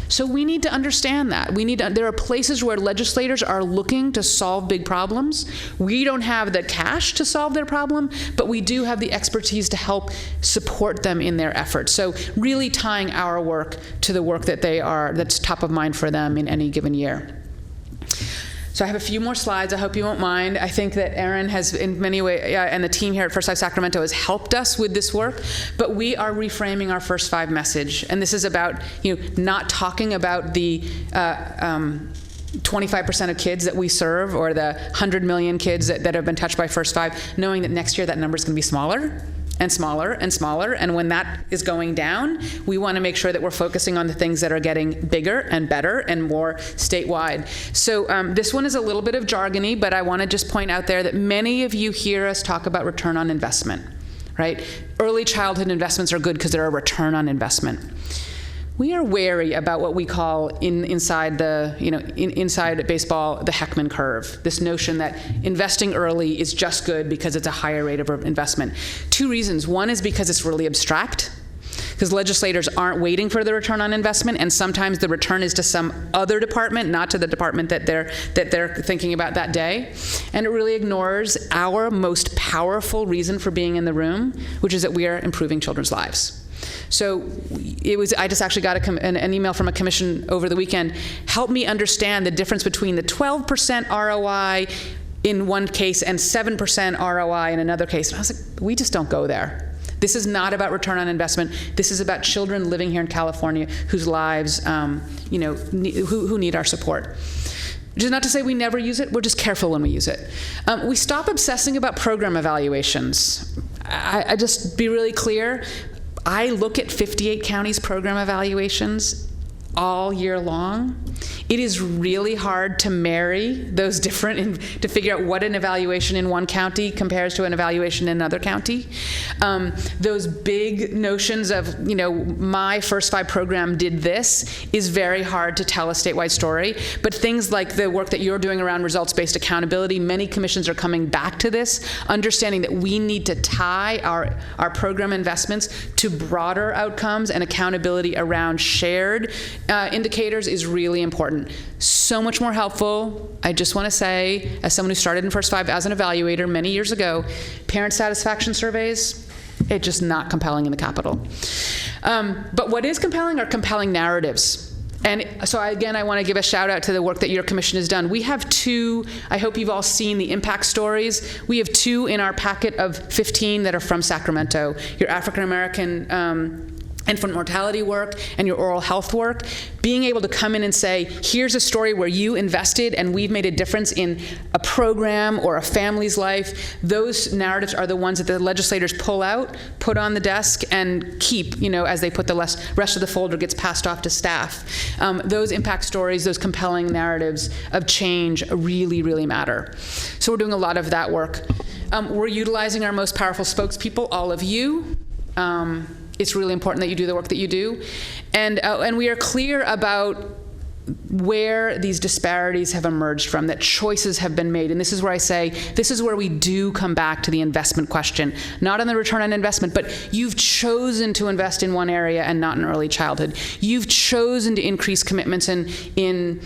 S11: So we need to understand that. There are places where legislators are looking to solve big problems. We don't have the cash to solve their problem, but we do have the expertise to help support them in their efforts. So really tying our work to the work that's top of mind for them in any given year. So I have a few more slides. I hope you won't mind. I think that Erin has, in many ways, and the team here at First Five Sacramento has helped us with this work, but we are reframing our First Five message. And this is about, not talking about the 25% of kids that we serve, or the 100 million kids that have been touched by First Five, knowing that next year that number is going to be smaller and smaller and smaller. And when that is going down, we want to make sure that we're focusing on the things that are getting bigger and better and more statewide. So this one is a little bit of jargony, but I want to just point out there that many of you hear us talk about return on investment, right? Early childhood investments are good because they're a return on investment. We are wary about what we call inside baseball, the Heckman curve. This notion that investing early is just good because it's a higher rate of investment. Two reasons. One is because it's really abstract, because legislators aren't waiting for the return on investment, and sometimes the return is to some other department, not to the department that they're thinking about that day. And it really ignores our most powerful reason for being in the room, which is that we are improving children's lives. So I just actually got an email from a commission over the weekend. Help me understand the difference between the 12% ROI in one case and 7% ROI in another case. And I was like, we just don't go there. This is not about return on investment. This is about children living here in California whose lives, who need our support. Which is not to say we never use it. We're just careful when we use it. We stop obsessing about program evaluations. I just be really clear. I look at 58 counties' program evaluations all year long. It is really hard to marry those different, to figure out what an evaluation in one county compares to an evaluation in another county. Those big notions of, my First Five program did this is very hard to tell a statewide story. But things like the work that you're doing around results-based accountability, many commissions are coming back to this, understanding that we need to tie our program investments to broader outcomes, and accountability around shared indicators is really important. So much more helpful. I just want to say, as someone who started in First Five as an evaluator many years ago, parent satisfaction surveys, it's just not compelling in the Capitol. But what is compelling are compelling narratives. And so again, I want to give a shout out to the work that your commission has done. We have 2, I hope you've all seen the impact stories. We have 2 in our packet of 15 that are from Sacramento. Your African American infant mortality work and your oral health work, being able to come in and say, here's a story where you invested and we've made a difference in a program or a family's life. Those narratives are the ones that the legislators pull out, put on the desk, and keep, as they put the rest of the folder gets passed off to staff. Those impact stories, those compelling narratives of change really, really matter. So we're doing a lot of that work. We're utilizing our most powerful spokespeople, all of you. It's really important that you do the work that you do. And we are clear about where these disparities have emerged from, that choices have been made. And this is where I say, this is where we do come back to the investment question. Not on the return on investment, but you've chosen to invest in one area and not in early childhood. You've chosen to increase commitments in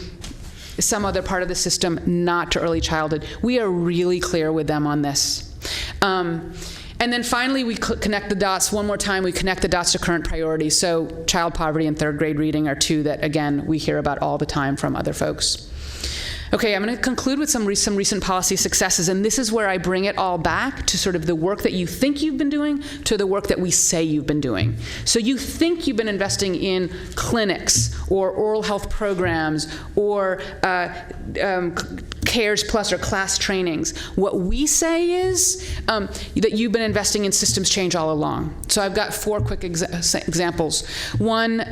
S11: some other part of the system, not to early childhood. We are really clear with them on this. And then finally, we connect the dots. One more time, we connect the dots to current priorities. So child poverty and third grade reading are two that, again, we hear about all the time from other folks. Okay, I'm going to conclude with some recent policy successes, and this is where I bring it all back to sort of the work that you think you've been doing to the work that we say you've been doing. So you think you've been investing in clinics or oral health programs or CARES Plus or class trainings. What we say is that you've been investing in systems change all along. So I've got 4 quick examples. One,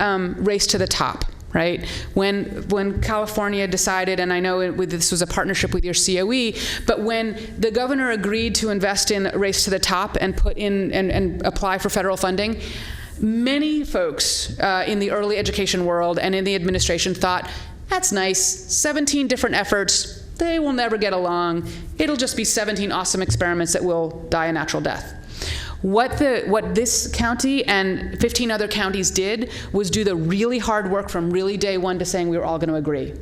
S11: race to the top. Right? When California decided, and I know this was a partnership with your COE, but when the governor agreed to invest in Race to the Top and put in and apply for federal funding, many folks in the early education world and in the administration thought, that's nice, 17 different efforts, they will never get along, it'll just be 17 awesome experiments that will die a natural death. What this county and 15 other counties did was do the really hard work from really day one to saying we were all going to agree.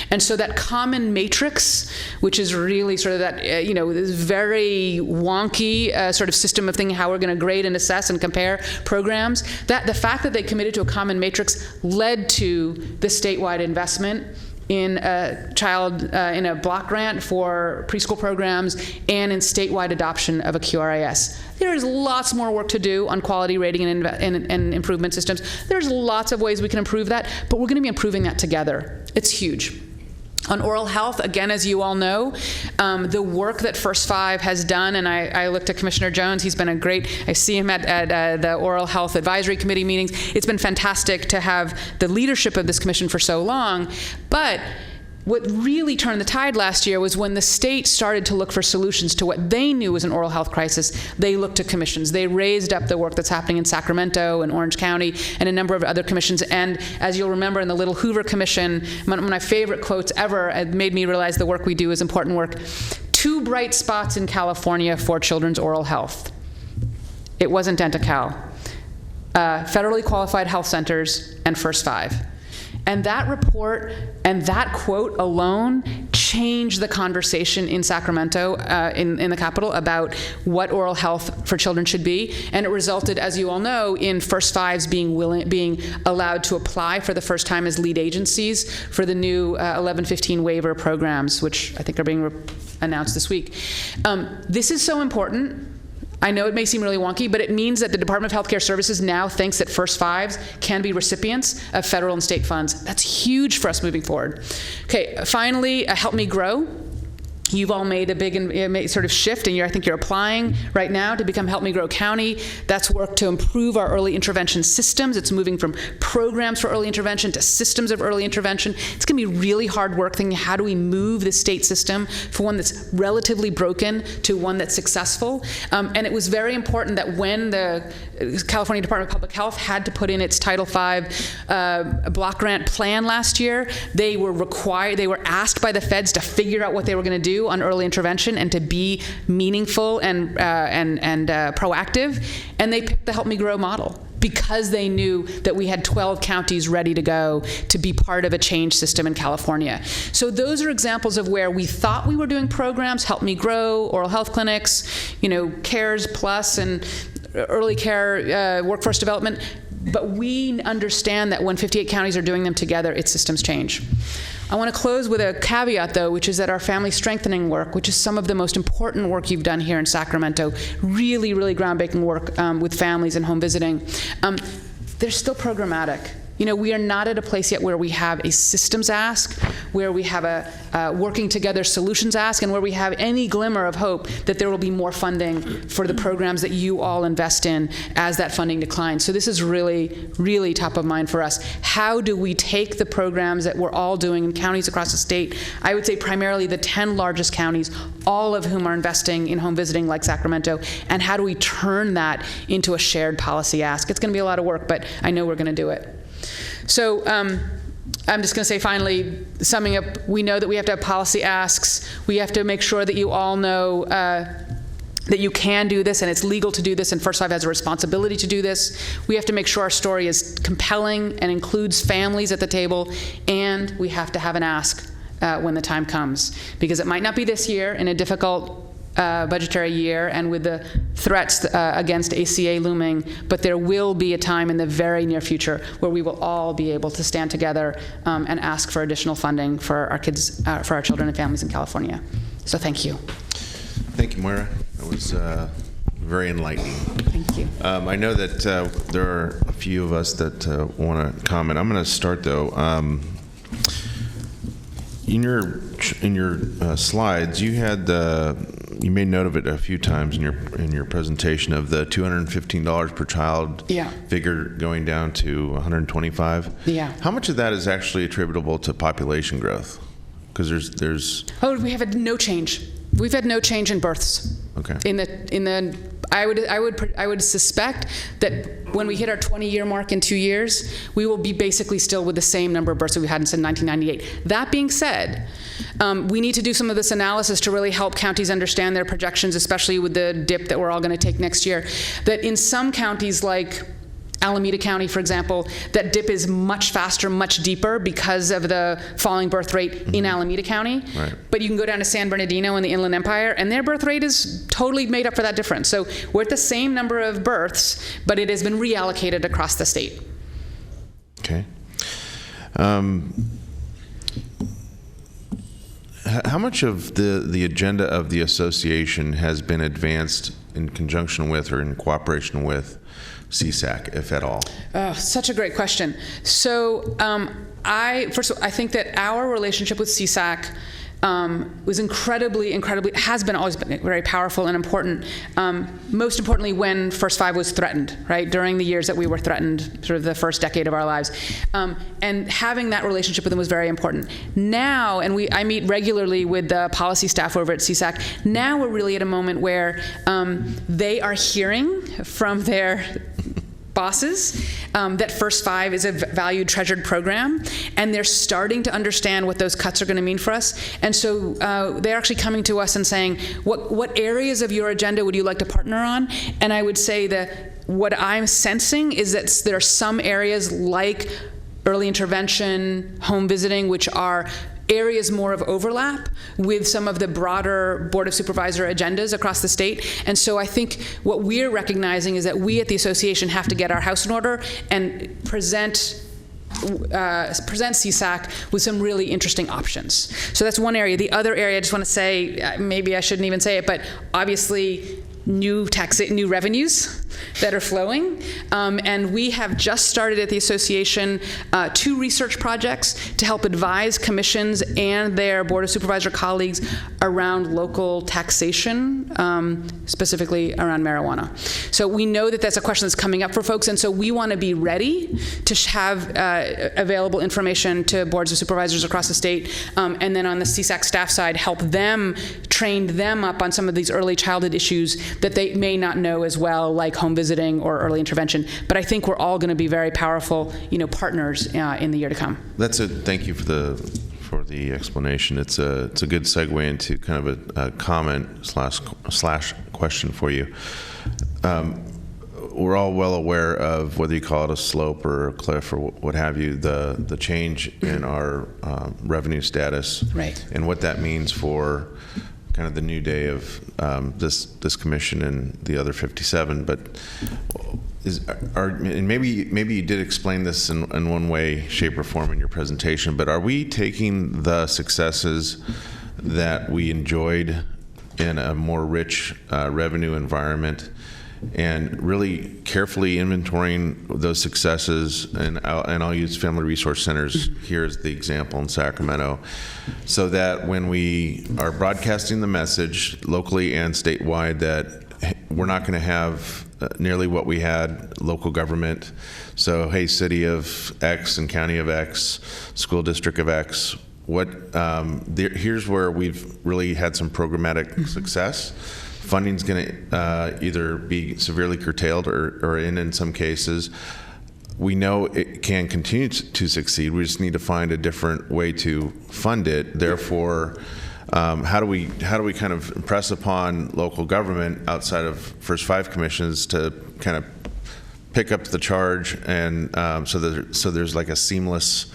S11: And so that common matrix, which is really sort of that, this very wonky sort of system of thinking how we're going to grade and assess and compare programs, that the fact that they committed to a common matrix led to the statewide investment in in a block grant for preschool programs and in statewide adoption of a QRIS. There is lots more work to do on quality rating and improvement systems. There's lots of ways we can improve that, but we're going to be improving that together. It's huge. On oral health, again, as you all know, the work that First Five has done, and I looked at Commissioner Jones, he's been a great, I see him at the Oral Health Advisory Committee meetings. It's been fantastic to have the leadership of this commission for so long, but what really turned the tide last year was when the state started to look for solutions to what they knew was an oral health crisis. They looked to commissions. They raised up the work that's happening in Sacramento and Orange County and a number of other commissions. And as you'll remember in the Little Hoover Commission, one of my favorite quotes ever, it made me realize the work we do is important work. 2 bright spots in California for children's oral health. It wasn't Dent-A-Cal. Federally qualified health centers and First Five. And that report and that quote alone changed the conversation in Sacramento, in the capital, about what oral health for children should be. And it resulted, as you all know, in First Fives being allowed to apply for the first time as lead agencies for the new 1115 waiver programs, which I think are being announced this week. This is so important. I know it may seem really wonky, but it means that the Department of Healthcare Services now thinks that First Fives can be recipients of federal and state funds. That's huge for us moving forward. Okay, finally, Help Me Grow. You've all made a big sort of shift, and I think you're applying right now to become Help Me Grow County. That's work to improve our early intervention systems. It's moving from programs for early intervention to systems of early intervention. It's going to be really hard work thinking, how do we move the state system from one that's relatively broken to one that's successful? And it was very important that when the California Department of Public Health had to put in its Title V block grant plan last year, they were asked by the feds to figure out what they were going to do on early intervention and to be meaningful and proactive, and they picked the Help Me Grow model because they knew that we had 12 counties ready to go to be part of a change system in California. So those are examples of where we thought we were doing programs, Help Me Grow, oral health clinics, CARES Plus and early care workforce development, but we understand that when 58 counties are doing them together, it's systems change. I want to close with a caveat, though, which is that our family strengthening work, which is some of the most important work you've done here in Sacramento, really, really groundbreaking work with families and home visiting, they're still programmatic. We are not at a place yet where we have a systems ask, where we have a working together solutions ask, and where we have any glimmer of hope that there will be more funding for the programs that you all invest in as that funding declines. So this is really, really top of mind for us. How do we take the programs that we're all doing in counties across the state, I would say primarily the 10 largest counties, all of whom are investing in home visiting like Sacramento, and how do we turn that into a shared policy ask? It's going to be a lot of work, but I know we're going to do it. So I'm just going to say finally, summing up, we know that we have to have policy asks. We have to make sure that you all know that you can do this and it's legal to do this, and First Five has a responsibility to do this. We have to make sure our story is compelling and includes families at the table, and we have to have an ask when the time comes, because it might not be this year in a difficult budgetary year and with the threats against ACA looming, but there will be a time in the very near future where we will all be able to stand together and ask for additional funding for our kids, for our children and families in California. So thank you.
S2: Thank you, Moira. That was very enlightening.
S11: Thank you.
S2: I know that there are a few of us that want to comment. I'm going to start, though. In your slides, you had you made note of it a few times in your presentation of the $215 per child figure going down to $125.
S11: Yeah.
S2: How much of that is actually attributable to population growth? Because there's.
S11: Oh, we have had no change. We've had no change in births.
S2: Okay.
S11: I would suspect that when we hit our 20-year mark in 2 years, we will be basically still with the same number of births that we had since 1998. That being said, we need to do some of this analysis to really help counties understand their projections, especially with the dip that we're all going to take next year. That in some counties like Alameda County, for example, that dip is much faster, much deeper because of the falling birth rate in Alameda County.
S2: Right.
S11: But you can go down to San Bernardino in the Inland Empire, and their birth rate is totally made up for that difference. So we're at the same number of births, but it has been reallocated across the state.
S2: Okay. How much of the agenda of the association has been advanced in conjunction with or in cooperation with CSAC, if at all?
S11: Such a great question. So first of all, I think that our relationship with CSAC was incredibly, always been very powerful and important. Most importantly, when First Five was threatened, right? During the years that we were threatened, sort of the first decade of our lives. And having that relationship with them was very important. Now, and I meet regularly with the policy staff over at CSAC, now we're really at a moment where they are hearing from their bosses that First Five is a valued, treasured program, and they're starting to understand what those cuts are going to mean for us. And so they're actually coming to us and saying, what areas of your agenda would you like to partner on? And I would say that what I'm sensing is that there are some areas like early intervention, home visiting, which are areas more of overlap with some of the broader Board of Supervisor agendas across the state. And so I think what we're recognizing is that we at the association have to get our house in order and present CSAC with some really interesting options. So that's one area. The other area, I just want to say, maybe I shouldn't even say it, but obviously new revenues that are flowing. And we have just started at the association 2 research projects to help advise commissions and their Board of Supervisor colleagues around local taxation, specifically around marijuana. So we know that that's a question that's coming up for folks, and so we want to be ready to have available information to boards of supervisors across the state, and then on the CSAC staff side, help them, train them up on some of these early childhood issues that they may not know as well, like home visiting or early intervention. But I think we're all going to be very powerful, partners in the year to come.
S2: Thank you for the explanation. It's a good segue into kind of a comment slash question for you. We're all well aware of, whether you call it a slope or a cliff or what have you, the change in our revenue status,
S11: right,
S2: and what that means for kind of the new day of this commission and the other 57. But and maybe you did explain this in one way, shape, or form in your presentation, but are we taking the successes that we enjoyed in a more rich revenue environment and really carefully inventorying those successes, and I'll use Family Resource Centers here as the example in Sacramento, so that when we are broadcasting the message locally and statewide that we're not going to have nearly what we had local government, so hey, city of X and county of X, school district of X, here's where we've really had some programmatic success. Funding's going to either be severely curtailed or in some cases, we know it can continue to succeed. We just need to find a different way to fund it. Therefore, how do we kind of impress upon local government outside of first 5 commissions to kind of pick up the charge, and so there's like a seamless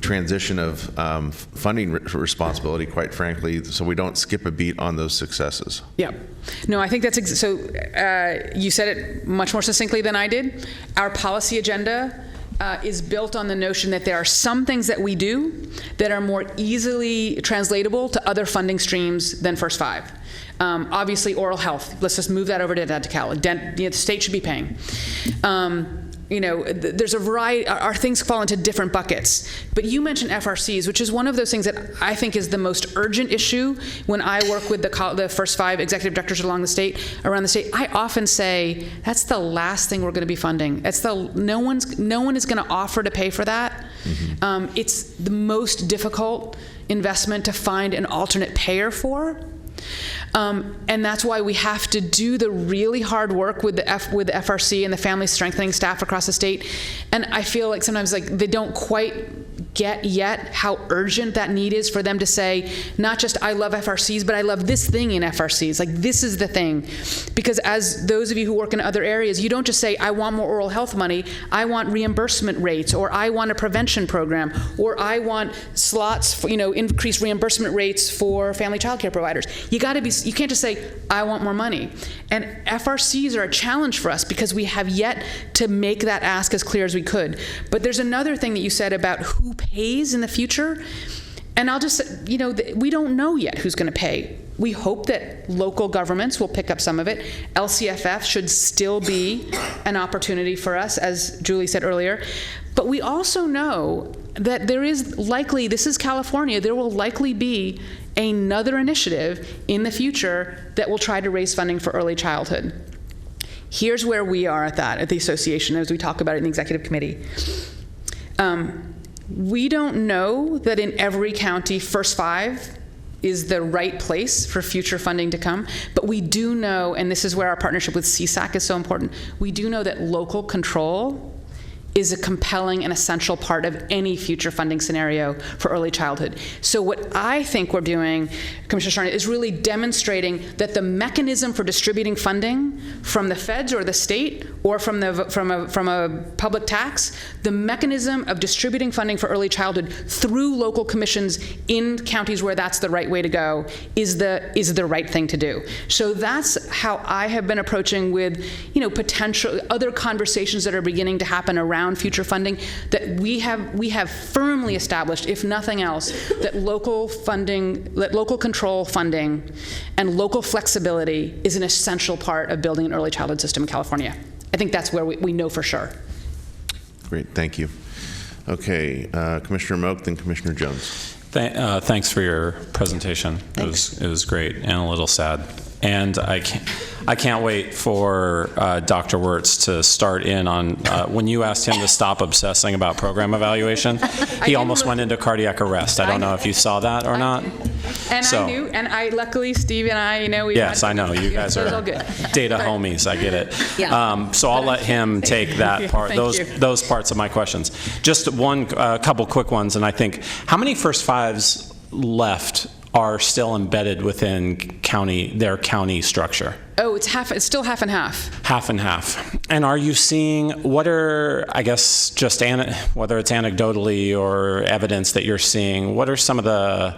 S2: transition of funding responsibility, quite frankly, so we don't skip a beat on those successes.
S11: Yeah. No, I think that's so. You said it much more succinctly than I did. Our policy agenda is built on the notion that there are some things that we do that are more easily translatable to other funding streams than first 5. Obviously, oral health. Let's just move that over to Dent-to-Cal. The state should be paying. There's a variety. Our things fall into different buckets. But you mentioned FRCs, which is one of those things that I think is the most urgent issue when I work with the first 5 executive directors around the state. I often say that's the last thing we're going to be funding. No one is going to offer to pay for that. It's the most difficult investment to find an alternate payer for. And that's why we have to do the really hard work with the FRC and the family strengthening staff across the state. And I feel like sometimes they don't quite get yet how urgent that need is for them to say, not just I love FRCs, but I love this thing in FRCs. Like, this is the thing. Because as those of you who work in other areas, you don't just say, I want more oral health money. I want reimbursement rates, or I want a prevention program, or I want slots for, increased reimbursement rates for family child care providers. You can't just say, I want more money. And FRCs are a challenge for us because we have yet to make that ask as clear as we could. But there's another thing that you said about who pays in the future. And I'll just say, we don't know yet who's going to pay. We hope that local governments will pick up some of it. LCFF should still be an opportunity for us, as Julie said earlier. But we also know that there is likely, this is California, there will likely be another initiative in the future that will try to raise funding for early childhood. Here's where we are at the association as we talk about it in the executive committee. We don't know that in every county, first 5 is the right place for future funding to come, but we do know, and this is where our partnership with CSAC is so important, we do know that local control is a compelling and essential part of any future funding scenario for early childhood. So what I think we're doing, Commissioner Sharna, is really demonstrating that the mechanism for distributing funding from the feds or the state or from a public tax, the mechanism of distributing funding for early childhood through local commissions in counties where that's the right way to go is the right thing to do. So that's how I have been approaching with potential other conversations that are beginning to happen around future funding, that we have firmly established, if nothing else, that local control funding and local flexibility is an essential part of building an early childhood system in California. I think that's where we know for sure.
S2: Great, thank you. Okay, Commissioner Moak, then Commissioner Jones.
S8: Thanks for your presentation. It was great and a little sad. And I can't wait for Dr. Wirtz to start in on, when you asked him to stop obsessing about program evaluation, he almost went into cardiac arrest. I don't know if you saw that or not.
S11: And I knew, and luckily Steve and I,
S8: Yes, I know, you guys are data homies, I get it.
S5: Yeah.
S8: So I'll let him take that part, those parts of my questions. Just a couple quick ones, and I think, how many first 5s left are still embedded within their county structure?
S11: Oh, it's still half and half.
S8: Half and half. And are you seeing, what are, I guess, just whether it's anecdotally or evidence that you're seeing, what are some of the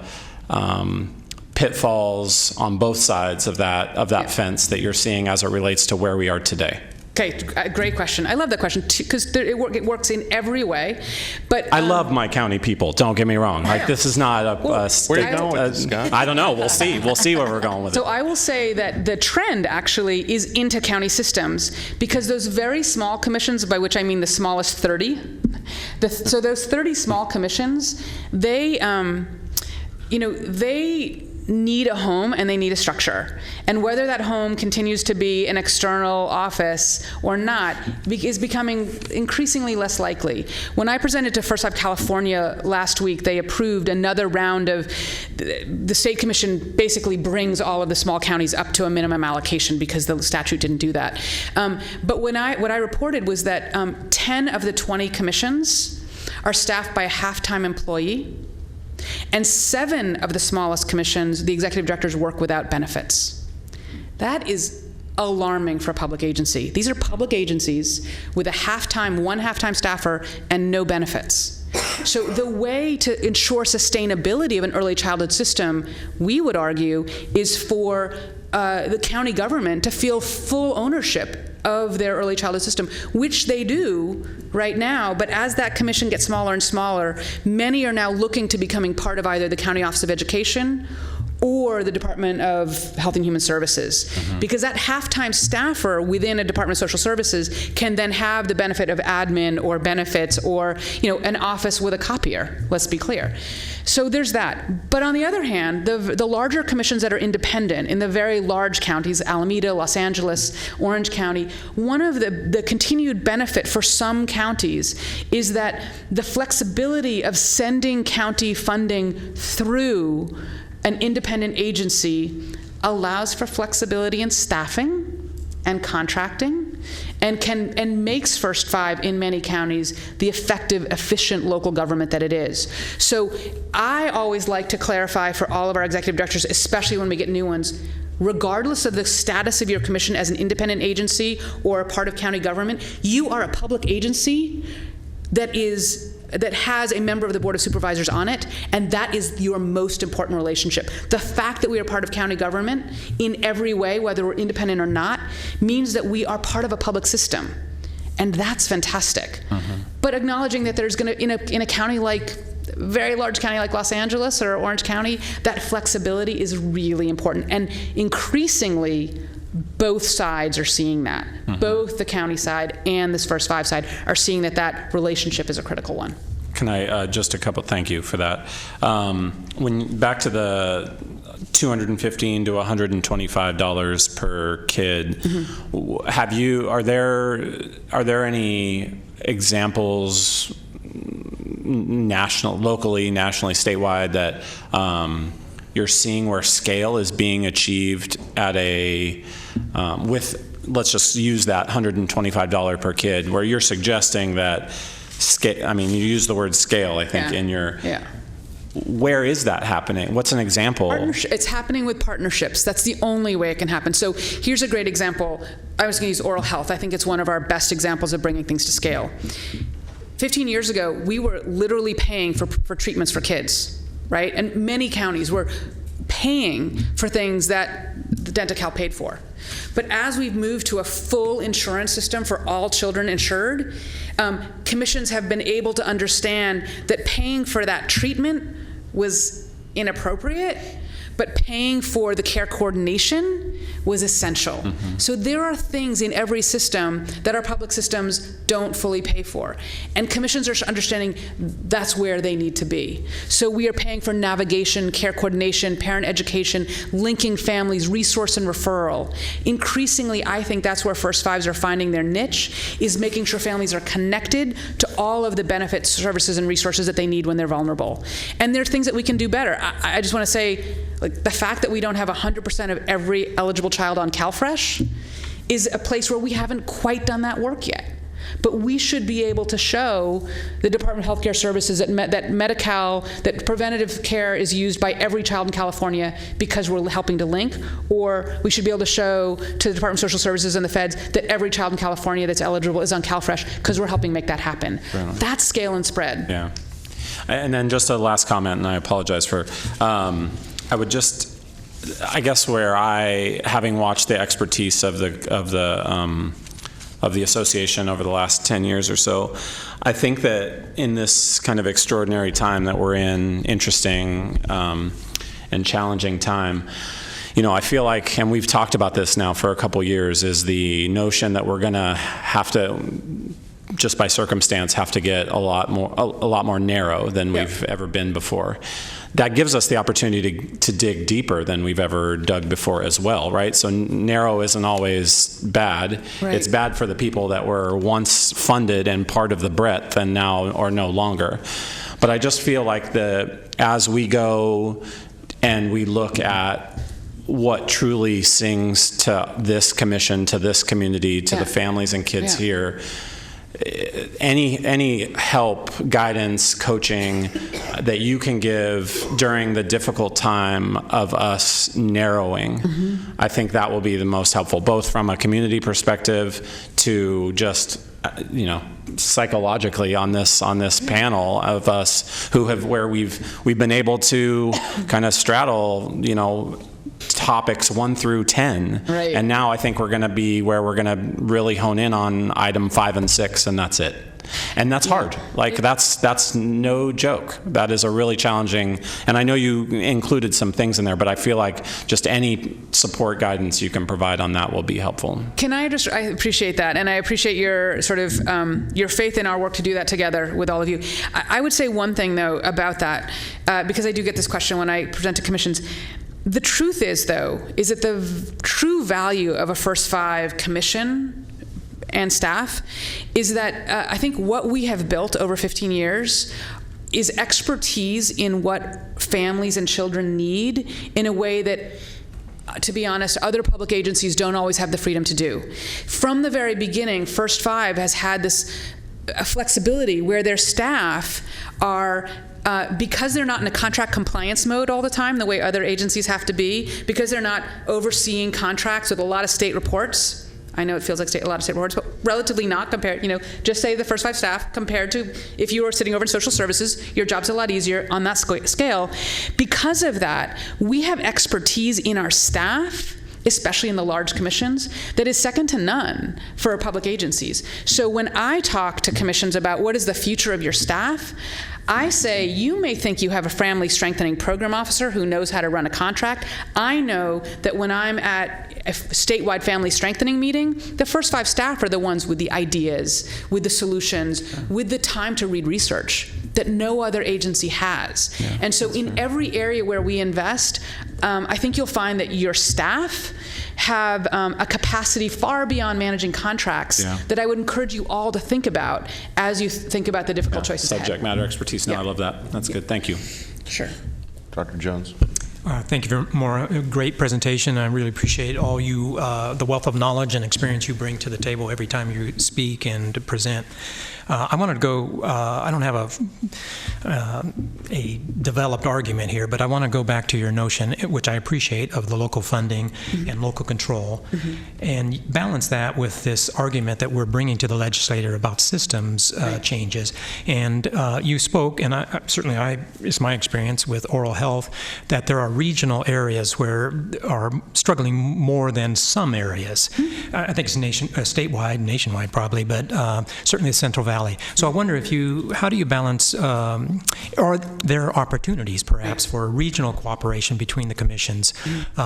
S8: pitfalls on both sides of that fence that you're seeing as it relates to where we are today?
S11: Okay, great question. I love that question because it works in every way. But
S8: I love my county people. Don't get me wrong. Like, this is not
S2: where are you going with this, Scott?
S8: I don't know. We'll see. We'll see where we're going with it.
S11: So I will say that the trend actually is into county systems, because those very small commissions, by which I mean the smallest 30. So those 30 small commissions, they need a home and they need a structure. And whether that home continues to be an external office or not is becoming increasingly less likely. When I presented to First Five California last week, they approved another round of, the State Commission basically brings all of the small counties up to a minimum allocation because the statute didn't do that. But what I reported was that 10 of the 20 commissions are staffed by a half-time employee, and 7 of the smallest commissions, the executive directors work without benefits. That is alarming for a public agency. These are public agencies with one half-time staffer and no benefits. So the way to ensure sustainability of an early childhood system, we would argue, is for the county government to feel full ownership of their early childhood system, which they do right now. But as that commission gets smaller and smaller, many are now looking to becoming part of either the County Office of Education or the Department of Health and Human Services. Because that half-time staffer within a Department of Social Services can then have the benefit of admin or benefits or, an office with a copier, let's be clear. So there's that. But on the other hand, the larger commissions that are independent in the very large counties, Alameda, Los Angeles, Orange County, one of the continued benefit for some counties is that the flexibility of sending county funding through an independent agency allows for flexibility in staffing and contracting, and makes First Five in many counties the effective, efficient local government that it is. So I always like to clarify for all of our executive directors, especially when we get new ones, regardless of the status of your commission as an independent agency or a part of county government, you are a public agency that has a member of the Board of Supervisors on it, and that is your most important relationship. The fact that we are part of county government in every way, whether we're independent or not, means that we are part of a public system, and that's fantastic. But acknowledging that there's going to, in a county like, very large county like Los Angeles or Orange County, that flexibility is really important, and increasingly, both sides are seeing that. Both the county side and this First Five side are seeing that relationship is a critical one.
S8: Can I thank you for that. When back to the $215 to $125 per kid, are there any examples nationally, statewide, that you're seeing where scale is being achieved at let's just use that $125 per kid, where you're suggesting that scale, you use the word scale, I think, in your...
S11: Yeah.
S8: Where is that happening? What's an example?
S11: It's happening with partnerships. That's the only way it can happen. So here's a great example. I was going to use oral health. I think it's one of our best examples of bringing things to scale. 15 years ago, we were literally paying for treatments for kids, right? And many counties were paying for things that the Denti-Cal paid for. But as we've moved to a full insurance system for all children insured, commissions have been able to understand that paying for that treatment was inappropriate, but paying for the care coordination was essential. So there are things in every system that our public systems don't fully pay for. And commissions are understanding that's where they need to be. So we are paying for navigation, care coordination, parent education, linking families, resource and referral. Increasingly, I think that's where First Fives are finding their niche, is making sure families are connected to all of the benefits, services, and resources that they need when they're vulnerable. And there are things that we can do better. I just want to say, the fact that we don't have 100% of every eligible child on CalFresh is a place where we haven't quite done that work yet. But we should be able to show the Department of Healthcare Services that Medi-Cal, that preventative care is used by every child in California because we're helping to link, or we should be able to show to the Department of Social Services and the feds that every child in California that's eligible is on CalFresh because we're helping make that happen. That's scale and spread.
S8: Yeah. And then just a last comment, and I apologize for, I guess where having watched the expertise of the association over the last 10 years or so, I think that in this kind of extraordinary time that we're in, interesting and challenging time, I feel like, and we've talked about this now for a couple years, is the notion that we're going to have to just by circumstance, have to get a lot more narrow than we've ever been before. That gives us the opportunity to dig deeper than we've ever dug before as well, right? So narrow isn't always bad.
S11: Right.
S8: It's bad for the people that were once funded and part of the breadth and now are no longer. But I just feel like as we go and we look at what truly sings to this commission, to this community, to the families and kids here, any help, guidance, coaching that you can give during the difficult time of us narrowing, I think that will be the most helpful, both from a community perspective to just psychologically on this panel of us where we've been able to kind of straddle topics 1 through 10,
S11: right.
S8: And now I think we're going to be where we're going to really hone in on item 5 and 6, and that's it. And that's hard. Like that's no joke. That is a really challenging. And I know you included some things in there, but I feel like just any support guidance you can provide on that will be helpful.
S11: I appreciate that, and I appreciate your sort of your faith in our work to do that together with all of you. I would say one thing though about that, because I do get this question when I present to commissions. The truth is, though, is that the true value of a First Five commission and staff is that I think what we have built over 15 years is expertise in what families and children need in a way that, to be honest, other public agencies don't always have the freedom to do. From the very beginning, First Five has had this flexibility where their staff are because they're not in a contract compliance mode all the time, the way other agencies have to be, because they're not overseeing contracts with a lot of state reports. I know it feels like a lot of state reports, but relatively not compared, just say the First Five staff compared to if you were sitting over in social services, your job's a lot easier on that scale. Because of that, we have expertise in our staff, especially in the large commissions, that is second to none for public agencies. So when I talk to commissions about what is the future of your staff, I say, you may think you have a family strengthening program officer who knows how to run a contract. I know that when I'm at a statewide family strengthening meeting, the First Five staff are the ones with the ideas, with the solutions, with the time to read research that no other agency has. Yeah, and so in every area where we invest, I think you'll find that your staff have a capacity far beyond managing contracts that I would encourage you all to think about as you think about the difficult choices
S8: Subject
S11: ahead.
S8: matter expertise. No, I love that. That's good. Thank you.
S11: Sure.
S2: Dr. Jones.
S1: Thank you very much. A great presentation. I really appreciate all the wealth of knowledge and experience you bring to the table every time you speak and present. I wanted to go, I don't have a developed argument here, but I want to go back to your notion, which I appreciate, of the local funding and local control, and balance that with this argument that we're bringing to the legislator about systems changes. And you spoke, and it's my experience with oral health, that there are regional areas where are struggling more than some areas. I think it's statewide, nationwide probably, but certainly the Central Valley. So I wonder how do you balance, are there opportunities perhaps for regional cooperation between the commissions,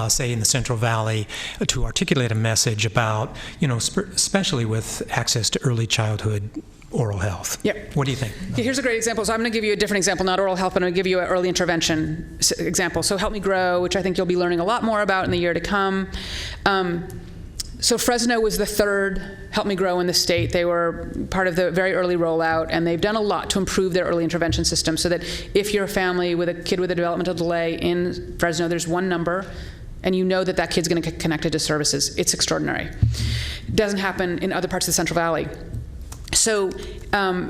S1: say in the Central Valley, to articulate a message about, especially with access to early childhood oral health?
S11: Yep.
S1: What do you think?
S11: Yeah, here's a great example. So I'm going to give you a different example, not oral health, but I'm going to give you an early intervention example. So Help Me Grow, which I think you'll be learning a lot more about in the year to come. So Fresno was the third Help Me Grow in the state. They were part of the very early rollout, and they've done a lot to improve their early intervention system so that if you're a family with a kid with a developmental delay in Fresno, there's one number, and you know that kid's going to get connected to services. It's extraordinary. It doesn't happen in other parts of the Central Valley. So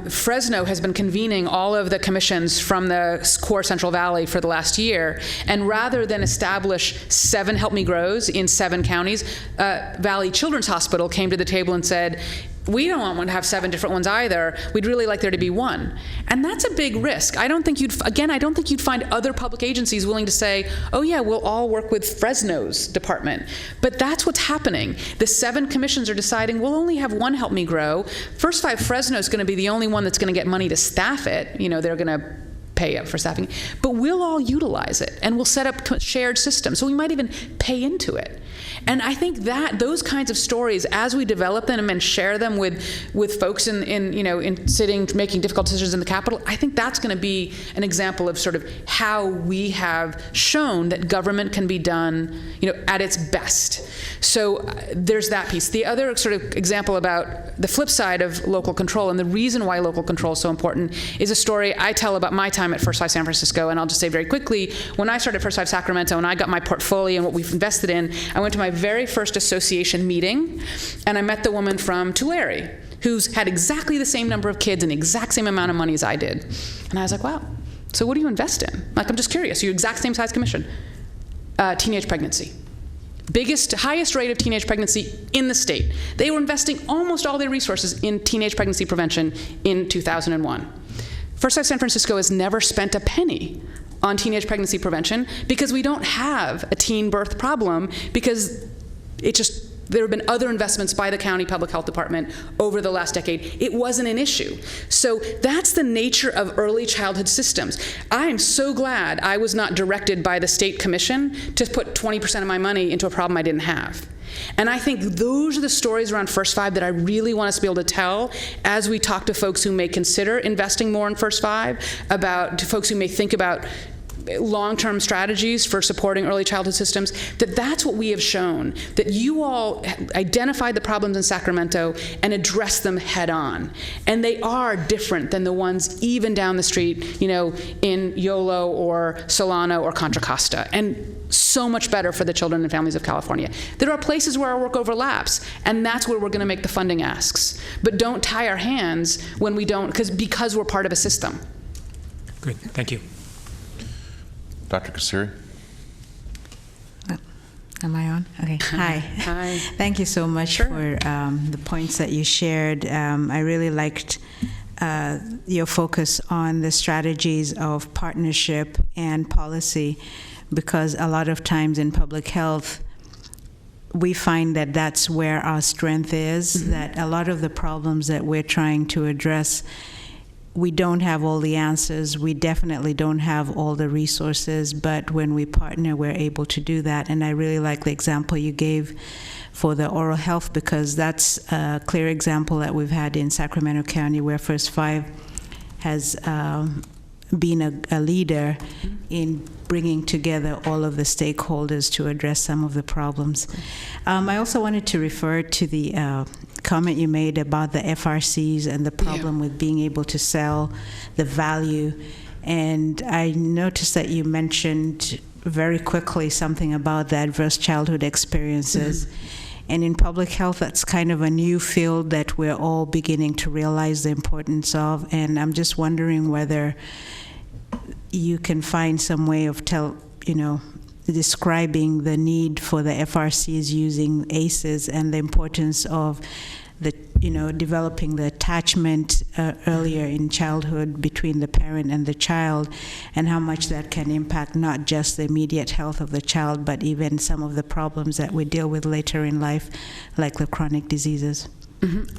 S11: Fresno has been convening all of the commissions from the core Central Valley for the last year, and rather than establish 7 Help Me Grows in 7 counties, Valley Children's Hospital came to the table and said, we don't want to have 7 different ones either. We'd really like there to be one. And that's a big risk. I don't think you'd find other public agencies willing to say, oh yeah, we'll all work with Fresno's department. But that's what's happening. The 7 commissions are deciding we'll only have one Help Me Grow. First Five Fresno is going to be the only one that's going to get money to staff it. They're going to pay up for staffing, but we'll all utilize it and we'll set up shared systems. So we might even pay into it. And I think that those kinds of stories, as we develop them and share them with folks in sitting, making difficult decisions in the Capitol, I think that's going to be an example of sort of how we have shown that government can be done, at its best. So there's that piece. The other sort of example about the flip side of local control, and the reason why local control is so important, is a story I tell about my time at First 5 San Francisco. And I'll just say very quickly, when I started First 5 Sacramento and I got my portfolio and what we've invested in, I went to my very first association meeting, and I met the woman from Tulare, who's had exactly the same number of kids and the exact same amount of money as I did. And I was like, wow, so what do you invest in? Like, I'm just curious. You're exact same size commission. Teenage pregnancy. Highest rate of teenage pregnancy in the state. They were investing almost all their resources in teenage pregnancy prevention in 2001. First 5 San Francisco has never spent a penny on teenage pregnancy prevention because we don't have a teen birth problem, because there have been other investments by the county public health department over the last decade. It wasn't an issue. So that's the nature of early childhood systems. I am so glad I was not directed by the state commission to put 20% of my money into a problem I didn't have. And I think those are the stories around First 5 that I really want us to be able to tell as we talk to folks who may consider investing more in First 5, to folks who may think about long-term strategies for supporting early childhood systems, that's what we have shown, that you all identified the problems in Sacramento and addressed them head on. And they are different than the ones even down the street, in Yolo or Solano or Contra Costa, and so much better for the children and families of California. There are places where our work overlaps, and that's where we're going to make the funding asks. But don't tie our hands when we don't, because we're part of a system.
S1: Good, thank you.
S2: Dr. Kasiri?
S12: Am I on? Okay. Hi.
S11: Hi.
S12: Thank you so much for the points that you shared. I really liked your focus on the strategies of partnership and policy, because a lot of times in public health, we find that that's where our strength is, that a lot of the problems that we're trying to address, we don't have all the answers. We definitely don't have all the resources, but when we partner, we're able to do that. And I really like the example you gave for the oral health, because that's a clear example that we've had in Sacramento County, where First 5 has been a leader in bringing together all of the stakeholders to address some of the problems. I also wanted to refer to the comment you made about the FRCs and the problem with being able to sell the value. And I noticed that you mentioned very quickly something about the adverse childhood experiences. And in public health, that's kind of a new field that we're all beginning to realize the importance of. And I'm just wondering whether you can find some way of describing the need for the FRCs using ACEs and the importance of developing the attachment earlier in childhood between the parent and the child, and how much that can impact not just the immediate health of the child, but even some of the problems that we deal with later in life, like the chronic diseases.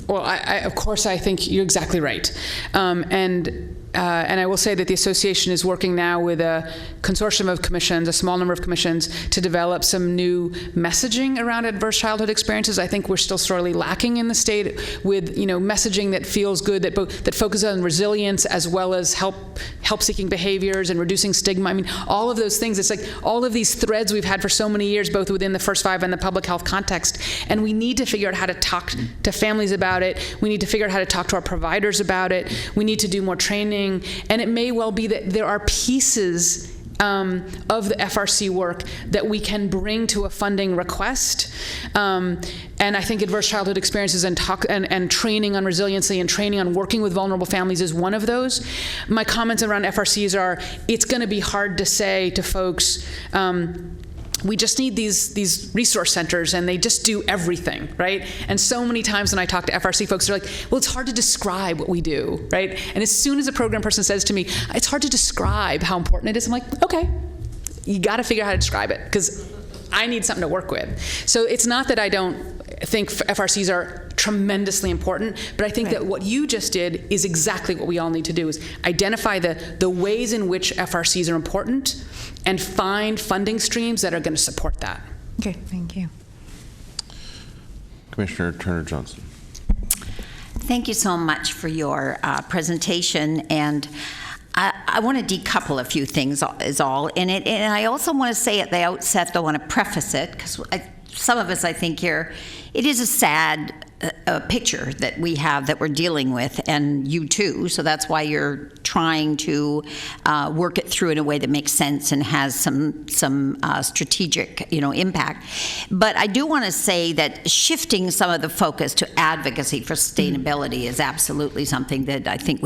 S11: Well, of course, I think you're exactly right. And I will say that the association is working now with a consortium of commissions, a small number of commissions, to develop some new messaging around adverse childhood experiences. I think we're still sorely lacking in the state with messaging that feels good, that focuses on resilience as well as help-seeking behaviors and reducing stigma. I mean, all of those things. It's like all of these threads we've had for so many years, both within the First 5 and the public health context. And we need to figure out how to talk to families about it. We need to figure out how to talk to our providers about it. We need to do more training. And it may well be that there are pieces of the FRC work that we can bring to a funding request. And I think adverse childhood experiences and training on resiliency and training on working with vulnerable families is one of those. My comments around FRCs are, it's going to be hard to say to folks, we just need these resource centers and they just do everything, right? And so many times when I talk to FRC folks, they're like, well, it's hard to describe what we do, right? And as soon as a program person says to me, it's hard to describe how important it is, I'm like, okay, you got to figure out how to describe it, because I need something to work with. So it's not that I don't think FRCs are tremendously important, but I think that what you just did is exactly what we all need to do, is identify the ways in which FRCs are important and find funding streams that are going to support that.
S12: Okay, thank you.
S2: Commissioner Turner Johnson.
S5: Thank you so much for your presentation, and I want to decouple a few things is all in it, and I also want to say at the outset, I want to preface it, because some of us, I think here, it is a sad picture that we have that we're dealing with, and you too, so that's why you're trying to work it through in a way that makes sense and has some strategic, impact. But I do want to say that shifting some of the focus to advocacy for sustainability is absolutely something that I think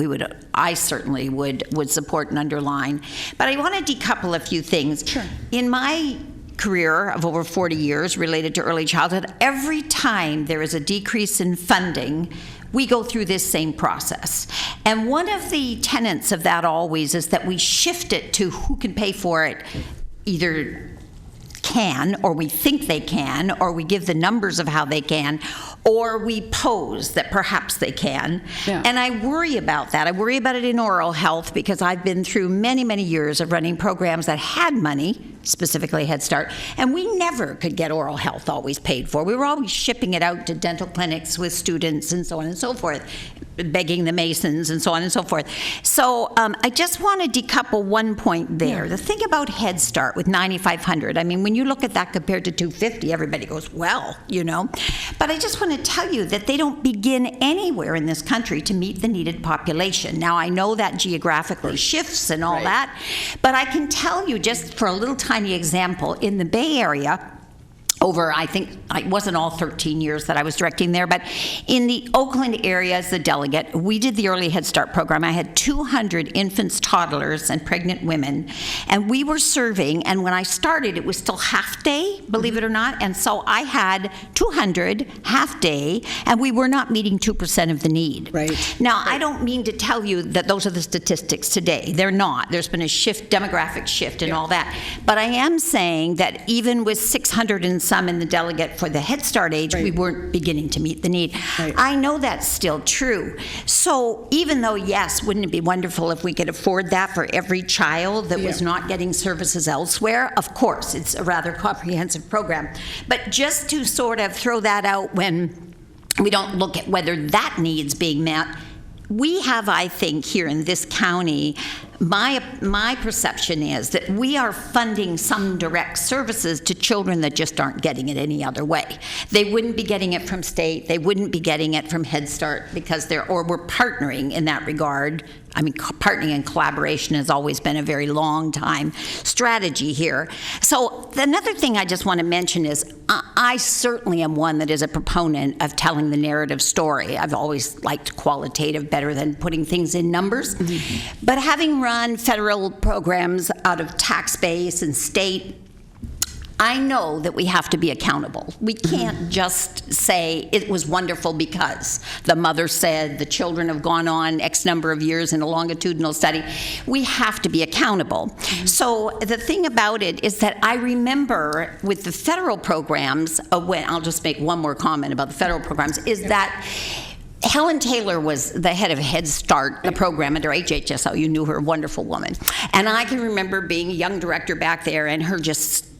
S5: I certainly would support and underline. But I want to decouple a few things.
S11: Sure.
S5: In my career of over 40 years related to early childhood, every time there is a decrease in funding, we go through this same process. And one of the tenets of that always is that we shift it to who can pay for it, either can, or we think they can, or we give the numbers of how they can, or we pose that perhaps they can.
S11: Yeah.
S5: And I worry about that. I worry about it in oral health because I've been through many, many years of running programs that had money, specifically Head Start, and we never could get oral health always paid for. We were always shipping it out to dental clinics with students and so on and so forth, begging the Masons and so on and so forth. So I just want to decouple one point there. The thing about Head Start with 9,500, I mean, when you look at that compared to 250, everybody goes, well, But I just want to tell you that they don't begin anywhere in this country to meet the needed population. Now, I know that geographically shifts and all that, but I can tell you just for a little tiny example, in the Bay Area, over, I think, it wasn't all 13 years that I was directing there, but in the Oakland area as the delegate, we did the Early Head Start program. I had 200 infants, toddlers, and pregnant women, and we were serving, and when I started, it was still half day, believe it or not, and so I had 200 half day, and we were not meeting 2% of the need.
S11: Right.
S5: Now, I don't mean to tell you that those are the statistics today. They're not. There's been a shift, demographic shift and all that, but I am saying that even with 600 and some in the delegate for the Head Start age, we weren't beginning to meet the need. I know that's still true. So even though, yes, wouldn't it be wonderful if we could afford that for every child that was not getting services elsewhere? Of course, it's a rather comprehensive program. But just to sort of throw that out when we don't look at whether that need's being met, we have, I think, here in this county, my perception is that we are funding some direct services to children that just aren't getting it any other way. They wouldn't be getting it from state, they wouldn't be getting it from Head Start because we're partnering in that regard. I mean, partnering and collaboration has always been a very long time strategy here. So another thing I just want to mention is I certainly am one that is a proponent of telling the narrative story. I've always liked qualitative better than putting things in numbers. Mm-hmm. But having run federal programs out of tax base and state, I know that we have to be accountable. We can't just say it was wonderful because the mother said the children have gone on X number of years in a longitudinal study. We have to be accountable. So the thing about it is that I remember with the federal programs, I'll just make one more comment about the federal programs, is that Helen Taylor was the head of Head Start, the program under HHSO. You knew her, a wonderful woman. And I can remember being a young director back there and her just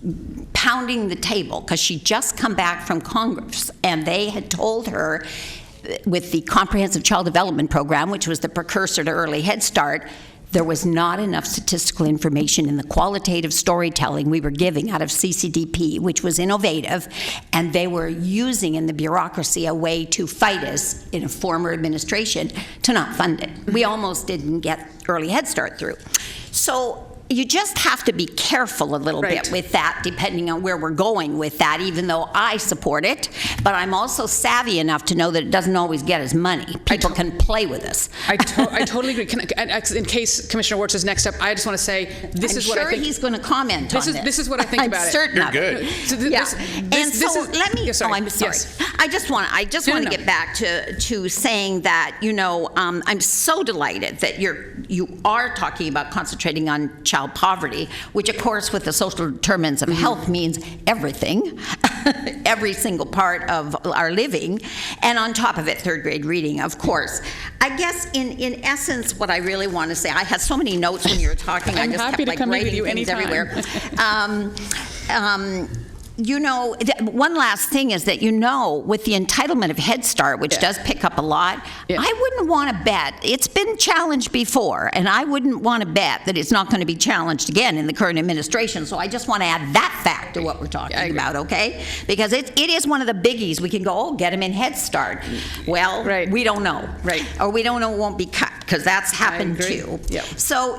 S5: pounding the table because she'd just come back from Congress and they had told her with the Comprehensive Child Development Program, which was the precursor to Early Head Start, there was not enough statistical information in the qualitative storytelling we were giving out of CCDP, which was innovative, and they were using in the bureaucracy a way to fight us in a former administration to not fund it. We almost didn't get Early Head Start through. So you just have to be careful a little bit with that, depending on where we're going with that, even though I support it. But I'm also savvy enough to know that it doesn't always get us money. People can play with us.
S11: I totally agree. In case Commissioner Wirtz is next up, I just want to say this is what I think.
S5: I'm sure he's going to comment on this.
S11: This is what I think about it.
S5: I'm certain of it.
S2: You're
S5: Let me. I'm sorry.
S11: Yes.
S5: I just want to get back to saying that I'm so delighted that you are talking about concentrating on child poverty, which of course with the social determinants of health means everything, every single part of our living, and on top of it, third grade reading, of course. I guess in essence, what I really want to say, I had so many notes when you were talking, I just kept writing things everywhere. you know, one last thing is that, with the entitlement of Head Start, which does pick up a lot, I wouldn't want to bet. It's been challenged before, and I wouldn't want to bet that it's not going to be challenged again in the current administration. So I just want to add that fact to what we're talking about, okay? Because it is one of the biggies. We can go, get them in Head Start. Well, we don't know. Right. Or we don't know it won't be cut, because that's happened too. Yep. So,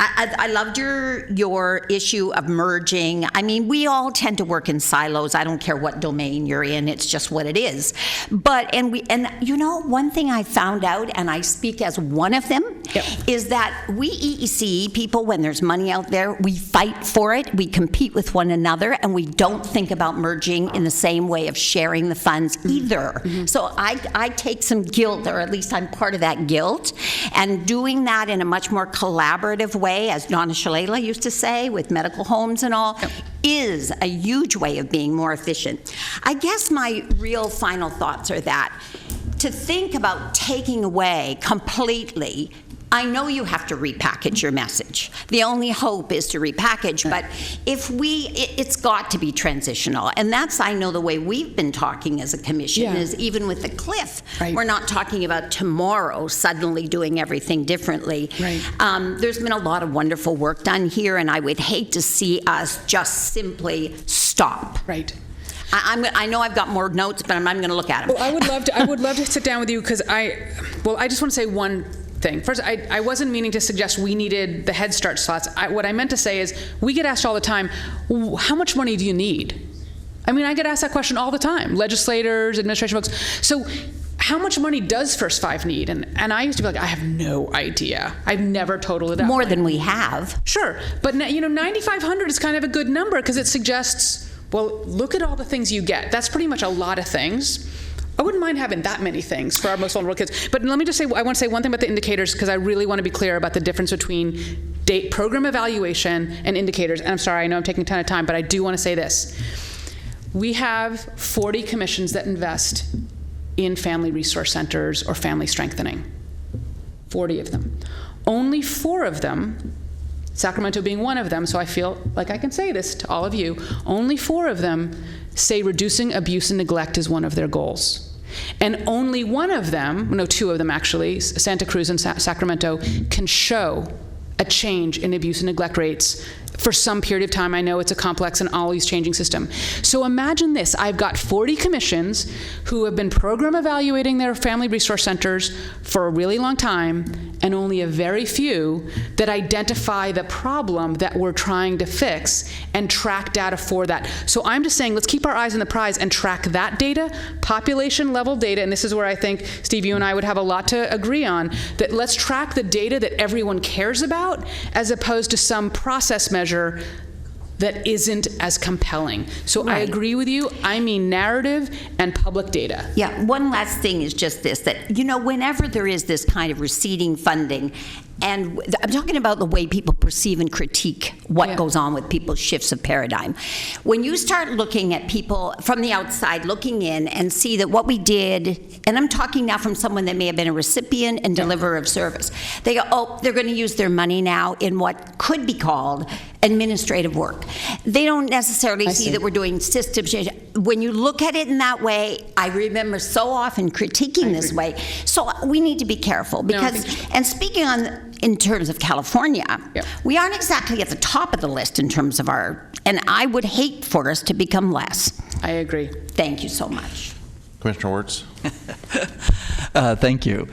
S5: I loved your issue of merging. I mean, we all tend to work in silos. I don't care what domain you're in. It's just what it is. But one thing I found out, and I speak as one of them, is that we EEC people, when there's money out there, we fight for it. We compete with one another, and we don't think about merging in the same way of sharing the funds either. So I take some guilt, or at least I'm part of that guilt, and doing that in a much more collaborative way, as Donna Shalala used to say, with medical homes and all, is a huge way of being more efficient. I guess my real final thoughts are that to think about taking away completely, I know you have to repackage your message. The only hope is to repackage, but it's got to be transitional. And that's, I know, the way we've been talking as a commission is even with the cliff. We're not talking about tomorrow suddenly doing everything differently. There's been a lot of wonderful work done here, and I would hate to see us just simply stop. I know I've got more notes, but I'm going to look at them.
S11: Well, I would love to sit down with you, because I just want to say one thing. First, I wasn't meaning to suggest we needed the Head Start slots. What I meant to say is, we get asked all the time, how much money do you need? I mean, I get asked that question all the time. Legislators, administration folks. So how much money does First Five need? And I used to be like, I have no idea. I've never totaled it up.
S5: More than we have.
S11: Sure. But 9,500 is kind of a good number, because it suggests, well, look at all the things you get. That's pretty much a lot of things. I wouldn't mind having that many things for our most vulnerable kids. But let me just say, I want to say one thing about the indicators, because I really want to be clear about the difference between program evaluation and indicators. And I'm sorry, I know I'm taking a ton of time, but I do want to say this. We have 40 commissions that invest in family resource centers or family strengthening. 40 of them. Only 4 of them, Sacramento being one of them, so I feel like I can say this to all of you, only 4 of them say reducing abuse and neglect is one of their goals. And only one of them, 2 of them actually, Santa Cruz and Sacramento, can show a change in abuse and neglect rates for some period of time. I know it's a complex and always changing system. So imagine this. I've got 40 commissions who have been program evaluating their family resource centers for a really long time, and only a very few that identify the problem that we're trying to fix and track data for that. So I'm just saying, let's keep our eyes on the prize and track that data, population level data, and this is where I think, Steve, you and I would have a lot to agree on, that let's track the data that everyone cares about, as opposed to some process measure that isn't as compelling. So I agree with you. I mean narrative and public data.
S5: Yeah, one last thing is just this, that, whenever there is this kind of receding funding, and I'm talking about the way people perceive and critique what goes on with people's shifts of paradigm. When you start looking at people from the outside looking in and see that what we did, and I'm talking now from someone that may have been a recipient and deliverer of service, they go, oh, they're going to use their money now in what could be called administrative work. They don't necessarily see that we're doing systems change. When you look at it in that way, I remember so often critiquing this way. So we need to be careful, because, and speaking in terms of California, we aren't exactly at the top of the list in terms of and I would hate for us to become less.
S11: I agree.
S5: Thank you so much.
S2: Commissioner Wirtz.
S10: Thank you.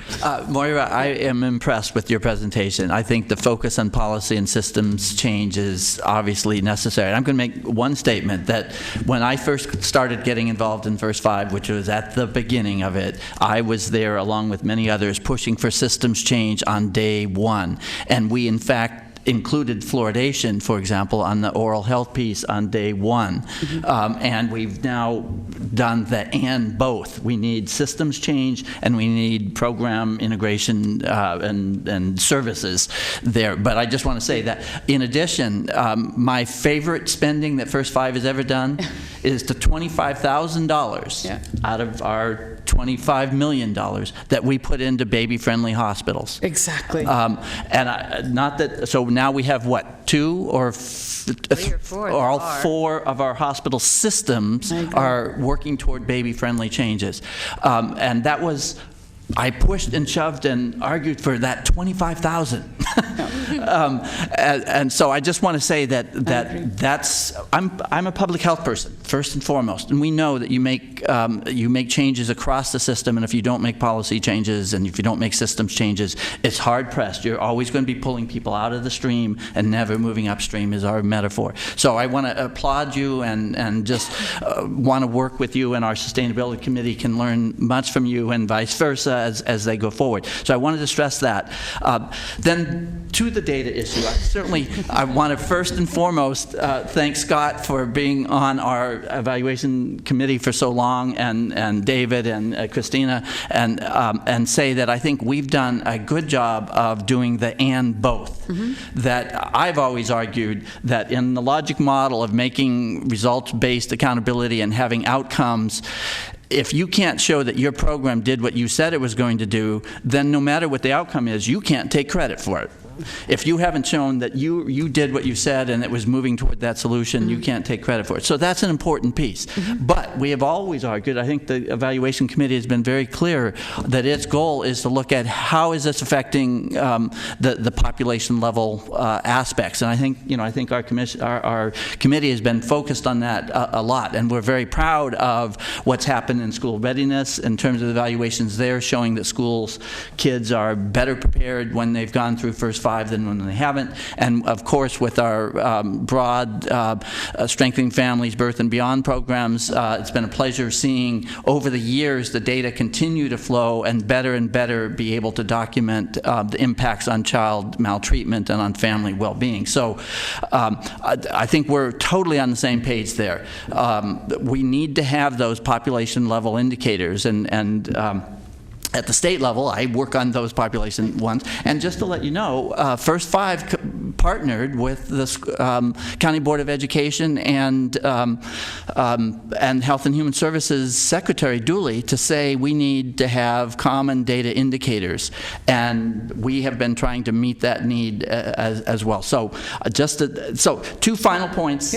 S10: Moira, I am impressed with your presentation. I think the focus on policy and systems change is obviously necessary. I'm going to make one statement, that when I first started getting involved in First Five, which was at the beginning of it, I was there along with many others pushing for systems change on day one. And we, in fact, included fluoridation, for example, on the oral health piece on day one. And we've now done the and both. We need systems change, and we need program integration and services there. But I just want to say that, in addition, my favorite spending that First Five has ever done is the $25,000 out of our $25 million that we put into baby-friendly hospitals.
S11: Exactly.
S10: So now we have what, 2 or 3
S4: or 4
S10: or all
S4: are.
S10: 4 of our hospital systems are working toward baby-friendly changes. And that was, I pushed and shoved and argued for that 25,000. And so I just want to say that's I'm a public health person first and foremost, and we know that you make changes across the system, and if you don't make policy changes and if you don't make systems changes, it's hard pressed. You're always going to be pulling people out of the stream and never moving upstream is our metaphor. So I want to applaud you and just want to work with you, and our sustainability committee can learn much from you and vice versa as they go forward. So I wanted to stress that. Then to the data issue, I want to first and foremost thank Scott for being on our evaluation committee for so long, and David and Christina, and say that I think we've done a good job of doing the and both. That I've always argued that in the logic model of making results-based accountability and having outcomes, if you can't show that your program did what you said it was going to do, then no matter what the outcome is, you can't take credit for it. If you haven't shown that you did what you said and it was moving toward that solution, you can't take credit for it. So that's an important piece. But we have always argued, I think the evaluation committee has been very clear that its goal is to look at how is this affecting the population level aspects. And I think our committee has been focused on that a lot, and we're very proud of what's happened in school readiness in terms of evaluations there, showing that kids are better prepared when they've gone through first 5 than when they haven't. And of course, with our broad Strengthening Families, Birth and Beyond programs, it's been a pleasure seeing over the years the data continue to flow and better be able to document the impacts on child maltreatment and on family well-being. So I think we're totally on the same page there. We need to have those population level indicators, and at the state level, I work on those population ones. And just to let you know, First Five partnered with the County Board of Education and Health and Human Services Secretary Dooley to say we need to have common data indicators. And we have been trying to meet that need as well. So so 2 final points.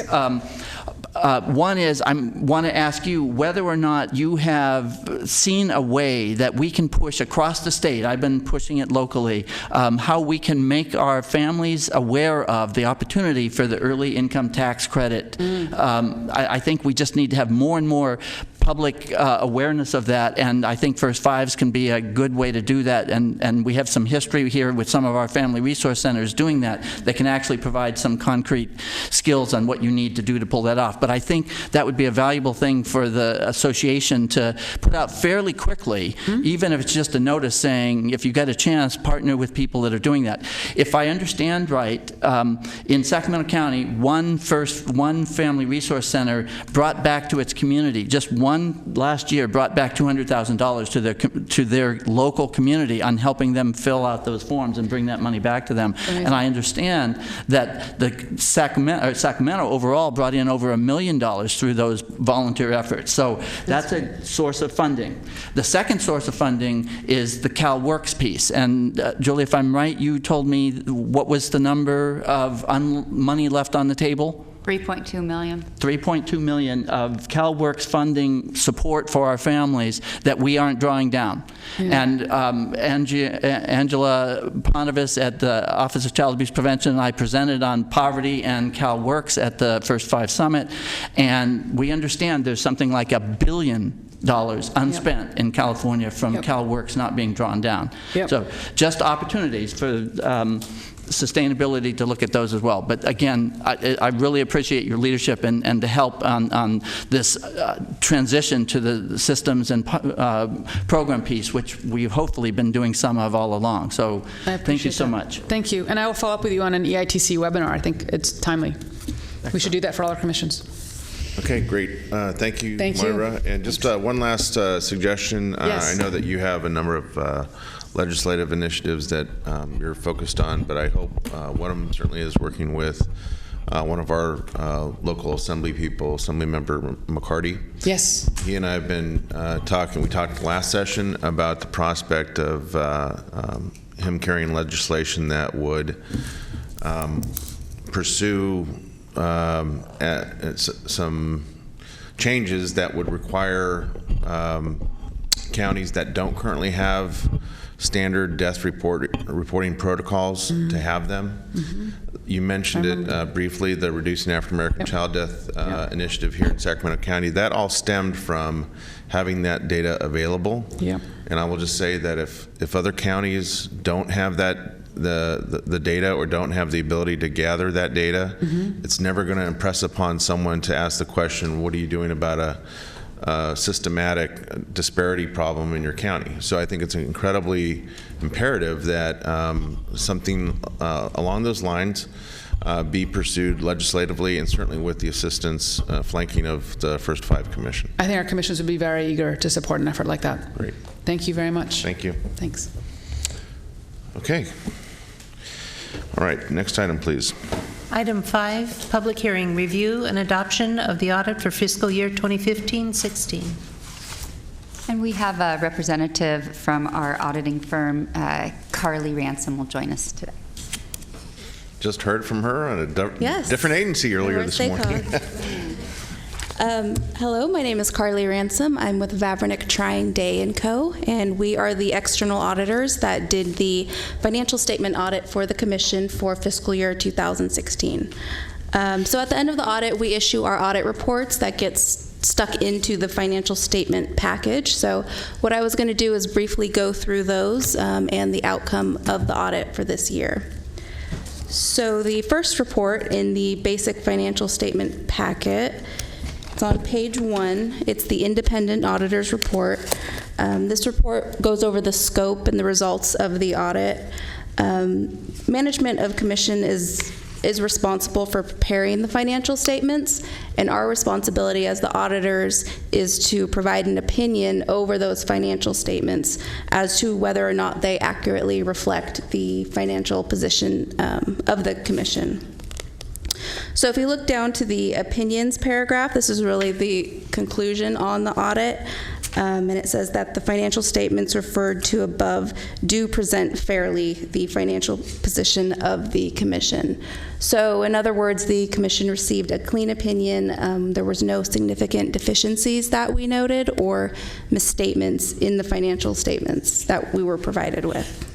S10: One is I want to ask you whether or not you have seen a way that we can push across the state, I've been pushing it locally, how we can make our families aware of the opportunity for the early income tax credit. I think we just need to have more and more public awareness of that, and I think First Fives can be a good way to do that, and we have some history here with some of our family resource centers doing that. They can actually provide some concrete skills on what you need to do to pull that off. But I think that would be a valuable thing for the association to put out fairly quickly, even if it's just a notice saying, if you get a chance, partner with people that are doing that. If I understand right, in Sacramento County, one family resource center brought back to its community, just one last year brought back $200,000 to their local community on helping them fill out those forms and bring that money back to them. Amazing. And I understand that the Sacramento overall brought in over $1 million through those volunteer efforts. So that's a source of funding. The second source of funding is the CalWorks piece. And Julie, if I'm right, you told me what was the number of money left on the table?
S4: $3.2 million.
S10: $3.2 million of CalWorks funding support for our families that we aren't drawing down. And Angela Ponovas at the Office of Child Abuse Prevention and I presented on poverty and CalWorks at the First Five Summit, and we understand there's something like $1 billion unspent in California from CalWorks not being drawn down. So just opportunities for sustainability to look at those as well. But again, I really appreciate your leadership and the help on this transition to the systems and program piece, which we've hopefully been doing some of all along. So thank you so much.
S11: Thank you. And I will follow up with you on an EITC webinar. I think it's timely. We should do that for all our commissions.
S2: Okay, great. Thank you, Myra. And just one last suggestion.
S11: Yes.
S2: I know that you have a number of legislative initiatives that you're focused on, but I hope one of them certainly is working with one of our local assembly people, Assemblymember McCarty.
S11: Yes.
S2: He and I have been talking. We talked last session about the prospect of him carrying legislation that would pursue some changes that would require counties that don't currently have standard death reporting protocols to have them. You mentioned it briefly, the Reducing African American Child Death Initiative here in Sacramento County. That all stemmed from having that data available. And I will just say that if other counties don't have that the data or don't have the ability to gather that data, it's never going to impress upon someone to ask the question, what are you doing about a systematic disparity problem in your county? So I think it's incredibly imperative that something along those lines be pursued legislatively and certainly with the assistance flanking of the First Five Commission.
S11: I think our commissions would be very eager to support an effort like that.
S2: Great.
S11: Thank you very much.
S2: Thank you.
S11: Thanks.
S2: Okay. All right, next item, please.
S3: Item 5, public hearing, review and adoption of the audit for fiscal year 2015-16.
S4: And we have a representative from our auditing firm, Carly Ransom, will join us today.
S2: Just heard from her on a different agency earlier this morning.
S13: Hello, my name is Carly Ransom. I'm with Vavrinick Trying Day & Co., and we are the external auditors that did the financial statement audit for the Commission for fiscal year 2016. So at the end of the audit, we issue our audit reports that gets stuck into the financial statement package. So what I was going to do is briefly go through those and the outcome of the audit for this year. So the first report in the basic financial statement packet, it's on page 1. It's the independent auditor's report. This report goes over the scope and the results of the audit. Management of Commission is responsible for preparing the financial statements, and our responsibility as the auditors is to provide an opinion over those financial statements as to whether or not they accurately reflect the financial position of the Commission. So if you look down to the opinions paragraph, this is really the conclusion on the audit. And it says that the financial statements referred to above do present fairly the financial position of the Commission. So in other words, the Commission received a clean opinion. There was no significant deficiencies that we noted or misstatements in the financial statements that we were provided with.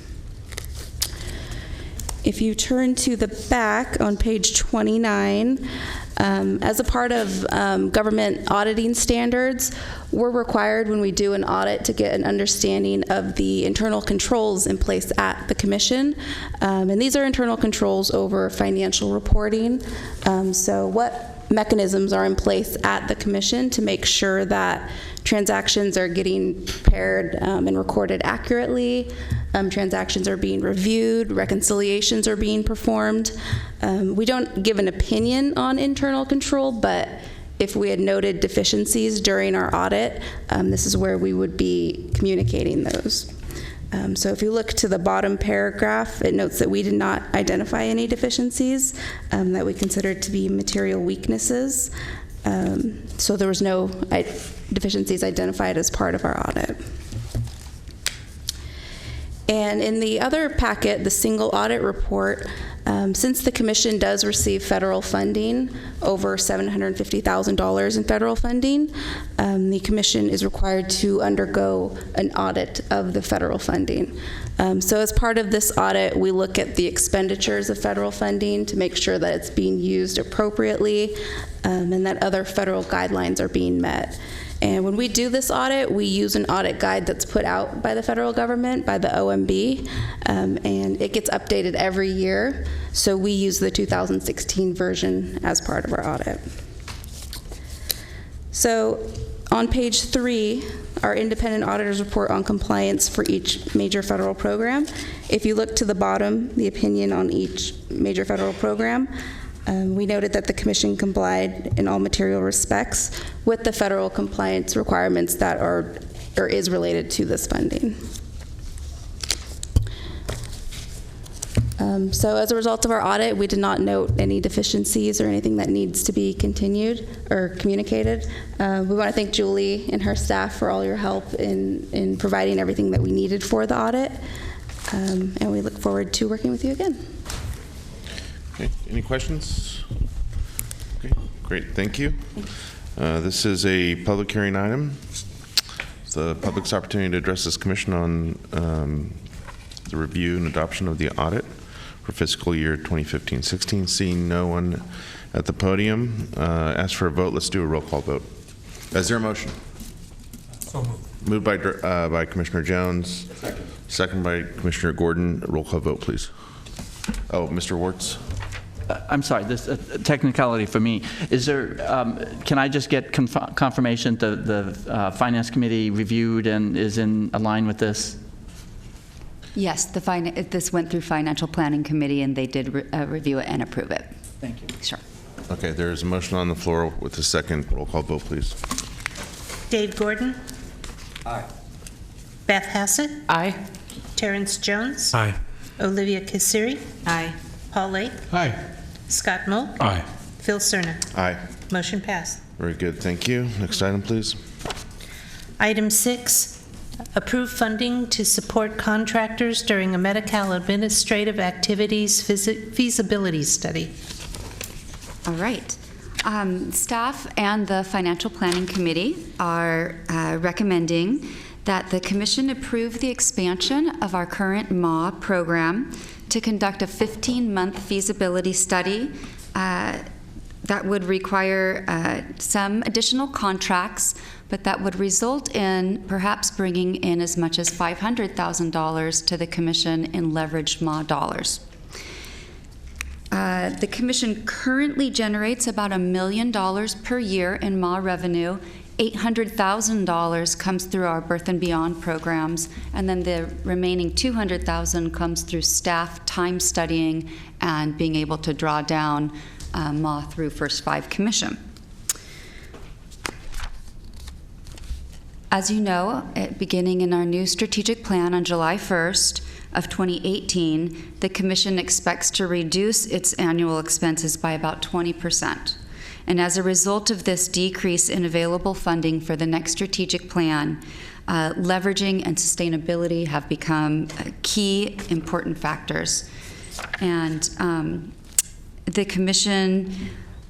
S13: If you turn to the back on page 29, as a part of government auditing standards, we're required when we do an audit to get an understanding of the internal controls in place at the Commission. And these are internal controls over financial reporting. So what mechanisms are in place at the Commission to make sure that transactions are getting prepared and recorded accurately, transactions are being reviewed, reconciliations are being performed. We don't give an opinion on internal control, but if we had noted deficiencies during our audit, this is where we would be communicating those. So if you look to the bottom paragraph, it notes that we did not identify any deficiencies that we considered to be material weaknesses. So there was no deficiencies identified as part of our audit. And in the other packet, the single audit report, since the Commission does receive federal funding, over $750,000 in federal funding, the Commission is required to undergo an audit of the federal funding. So as part of this audit, we look at the expenditures of federal funding to make sure that it's being used appropriately and that other federal guidelines are being met. And when we do this audit, we use an audit guide that's put out by the federal government, by the OMB, and it gets updated every year. So we use the 2016 version as part of our audit. So on page 3, our independent auditor's report on compliance for each major federal program. If you look to the bottom, the opinion on each major federal program, we noted that the Commission complied in all material respects with the federal compliance requirements that are or is related to this funding. So as a result of our audit, we did not note any deficiencies or anything that needs to be continued or communicated. We want to thank Julie and her staff for all your help in providing everything that we needed for the audit. And we look forward to working with you again.
S2: Okay, any questions? Okay, great, thank you. This is a public hearing item. It's the public's opportunity to address this commission on the review and adoption of the audit for fiscal year 2015-16. Seeing no one at the podium, ask for a vote. Let's do a roll call vote. Is there a motion?
S1: So moved.
S2: Moved by Commissioner Jones. Second by Commissioner Gordon. Roll call vote, please. Oh, Mr. Wartz.
S10: I'm sorry, this technicality for me. Is there, can I just get confirmation that the Finance Committee reviewed and is in line with this?
S4: Yes, this went through Financial Planning Committee, and they did review it and approve it.
S10: Thank you.
S4: Sure.
S2: Okay, there is a motion on the floor with a second. Roll call vote, please.
S3: Dave Gordon?
S5: Aye.
S3: Beth Hassett?
S11: Aye.
S3: Terrence Jones?
S1: Aye.
S3: Olivia Kasiri?
S12: Aye.
S3: Paul Lake?
S5: Aye.
S3: Scott Moe?
S1: Aye.
S3: Phil Cerna?
S2: Aye.
S3: Motion passed.
S2: Very good, thank you. Next item, please.
S3: Item 6, approve funding to support contractors during a Medi-Cal administrative activities feasibility study.
S4: All right. Staff and the Financial Planning Committee are recommending that the Commission approve the expansion of our current MAW program to conduct a 15-month feasibility study that would require some additional contracts, but that would result in perhaps bringing in as much as $500,000 to the Commission in leveraged MAW dollars. The Commission currently generates about $1 million per year in MAW revenue. $800,000 comes through our Birth and Beyond programs, and then the remaining $200,000 comes through staff time studying and being able to draw down MAW through First Five Commission. As you know, beginning in our new strategic plan on July 1st of 2018, the Commission expects to reduce its annual expenses by about 20%. And as a result of this decrease in available funding for the next strategic plan, leveraging and sustainability have become key important factors. And the Commission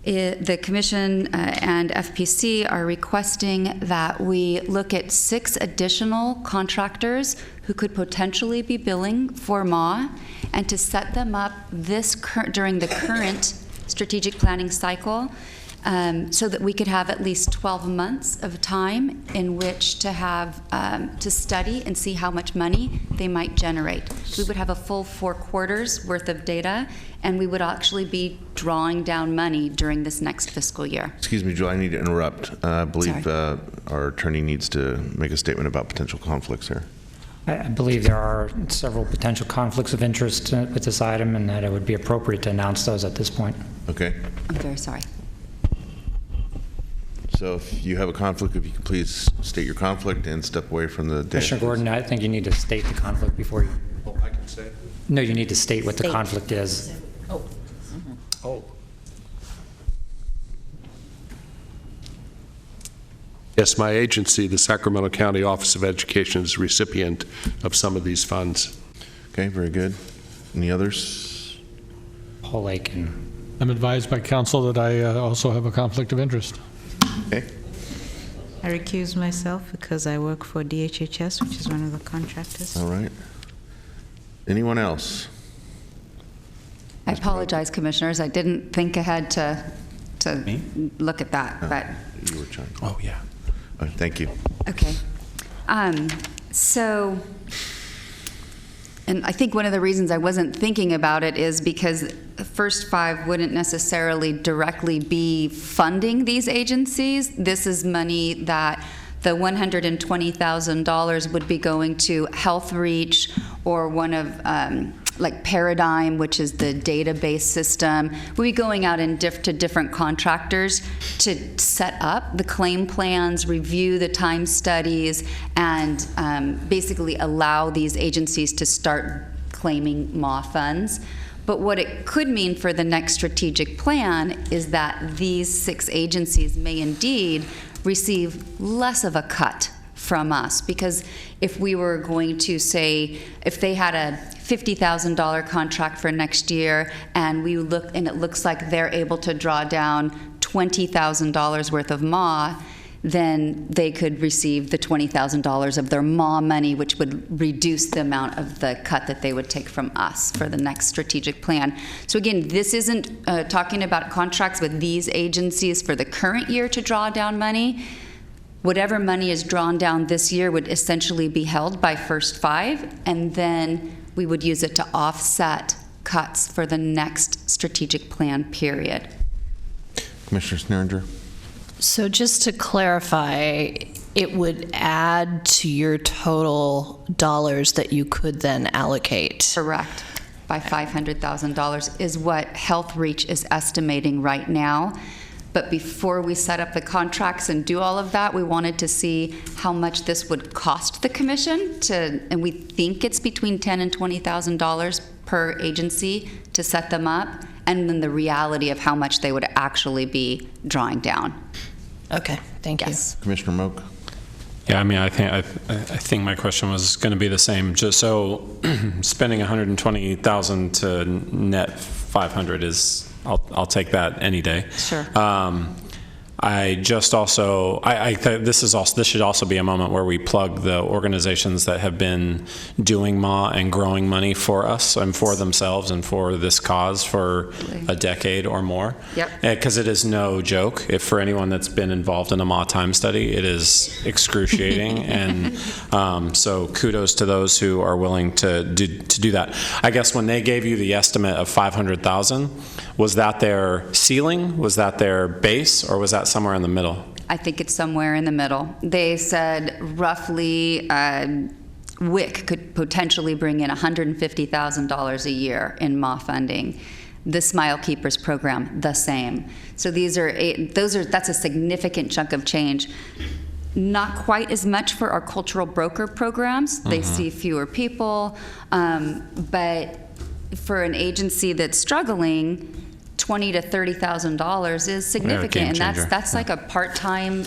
S4: and FPC are requesting that we look at 6 additional contractors who could potentially be billing for MAW, and to set them up during the current strategic planning cycle, so that we could have at least 12 months of time in which to have to study and see how much money they might generate. We would have a full 4 quarters worth of data, and we would actually be drawing down money during this next fiscal year.
S2: Excuse me, Joe, I need to interrupt. I believe our attorney needs to make a statement about potential conflicts here.
S14: I believe there are several potential conflicts of interest with this item, and that it would be appropriate to announce those at this point.
S2: Okay.
S4: I'm very sorry.
S2: So if you have a conflict, if you could please state your conflict and step away from the dais.
S14: Commissioner Gordon, I think you need to state the conflict before you...
S5: Oh, I can say.
S14: No, you need to state what the conflict is.
S5: Oh. Oh. Yes, my agency, the Sacramento County Office of Education, is the recipient of some of these funds.
S2: Okay, very good. Any others?
S14: Paul Lake and...
S15: I'm advised by counsel that I also have a conflict of interest.
S2: Okay.
S12: I recuse myself because I work for DHHS, which is one of the contractors.
S2: All right. Anyone else?
S4: I apologize, Commissioners. I didn't think ahead to look at that, but...
S2: You were trying.
S1: Oh, yeah.
S2: Thank you.
S4: Okay. So, and I think one of the reasons I wasn't thinking about it is because First Five wouldn't necessarily directly be funding these agencies. This is money that the $120,000 would be going to Health Reach or one of like Paradigm, which is the database system. We'll be going out to different contractors to set up the claim plans, review the time studies, and basically allow these agencies to start claiming MAW funds. But what it could mean for the next strategic plan is that these 6 agencies may indeed receive less of a cut from us, because if we were going to say, if they had a $50,000 contract for next year and we look and it looks like they're able to draw down $20,000 worth of MAW, then they could receive the $20,000 of their MAW money, which would reduce the amount of the cut that they would take from us for the next strategic plan. So again, this isn't talking about contracts with these agencies for the current year to draw down money. Whatever money is drawn down this year would essentially be held by First Five, and then we would use it to offset cuts for the next strategic plan period.
S2: Commissioner Sneeringer?
S5: So just to clarify, it would add to your total dollars that you could then allocate.
S4: Correct. By $500,000 is what Health Reach is estimating right now. But before we set up the contracts and do all of that, we wanted to see how much this would cost the commission and we think it's between $10,000 and $20,000 per agency to set them up, and then the reality of how much they would actually be drawing down.
S5: Okay, thank you.
S2: Commissioner Moak?
S8: Yeah, I mean, I think my question was going to be the same. Just so spending $120,000 to net 500 is, I'll take that any day.
S4: Sure.
S8: I just also, this should also be a moment where we plug the organizations that have been doing MAW and growing money for us and for themselves and for this cause for a decade or more.
S4: Yep.
S8: Because it is no joke. For anyone that's been involved in a MAW time study, it is excruciating. And so kudos to those who are willing to do that. I guess when they gave you the estimate of $500,000, was that their ceiling? Was that their base? Or was that somewhere in the middle?
S4: I think it's somewhere in the middle. They said roughly WIC could potentially bring in $150,000 a year in MAW funding. The Smile Keepers program, the same. So that's a significant chunk of change. Not quite as much for our cultural broker programs. They see fewer people, but for an agency that's struggling, $20,000 to $30,000 is significant, and that's like a part-time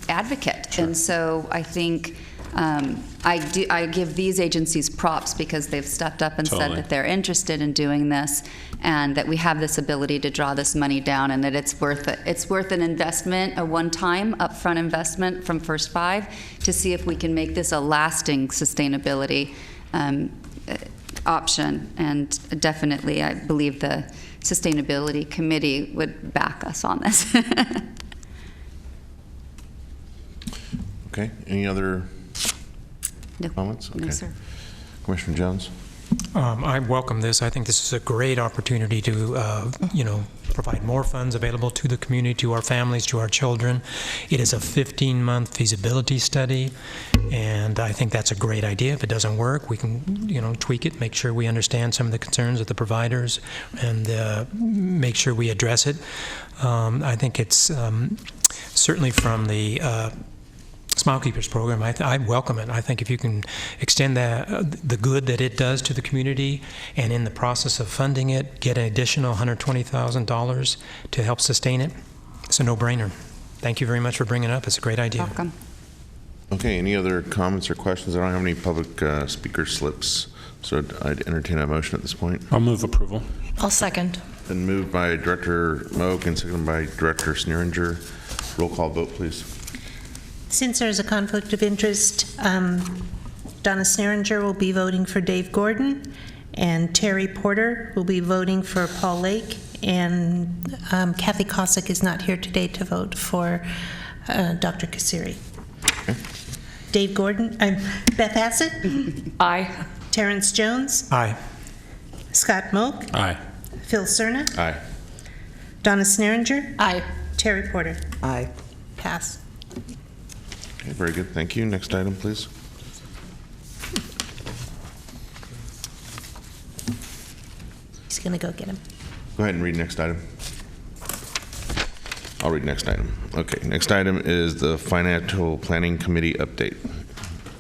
S4: advocate. Sure. And so I think I give these agencies props because they've stepped up and said that they're interested in doing this, and that we have this ability to draw this money down, and that it's worth it. It's worth an investment, a one-time upfront investment from First Five, to see if we can make this a lasting sustainability option. And definitely, I believe the Sustainability Committee would back us on this.
S2: Okay. Any other comments? Okay.
S4: No, sir.
S2: Commissioner Jones?
S1: I welcome this. I think this is a great opportunity to, provide more funds available to the community, to our families, to our children. It is a 15-month feasibility study, and I think that's a great idea. If it doesn't work, we can, tweak it, make sure we understand some of the concerns of the providers, and make sure we address it. I think it's certainly from the Smile Keepers program, I welcome it. I think if you can extend the good that it does to the community, and in the process of funding it, get an additional $120,000 to help sustain it, it's a no-brainer. Thank you very much for bringing it up. It's a great idea.
S4: Welcome.
S2: Okay, any other comments or questions? I don't have any public speaker slips, so I'd entertain a motion at this point.
S8: I'll move approval.
S5: I'll second.
S2: Been moved by Director Moak and seconded by Director Sneeringer. Roll call vote, please.
S3: Since there's a conflict of interest, Donna Sneeringer will be voting for Dave Gordon, and Terry Porter will be voting for Paul Lake, and Kathy Cossack is not here today to vote for Dr. Kasiri.
S2: Okay.
S3: Dave Gordon, Beth Hassett?
S5: Aye.
S3: Terrence Jones?
S1: Aye.
S3: Scott Moak?
S8: Aye.
S3: Phil Cerna?
S2: Aye.
S3: Donna Sneeringer?
S5: Aye.
S3: Terry Porter?
S7: Aye.
S3: Pass.
S2: Okay, very good. Thank you. Next item, please.
S3: He's going to go get him.
S2: Go ahead and read next item. I'll read next item. Okay, next item is the Financial Planning Committee update.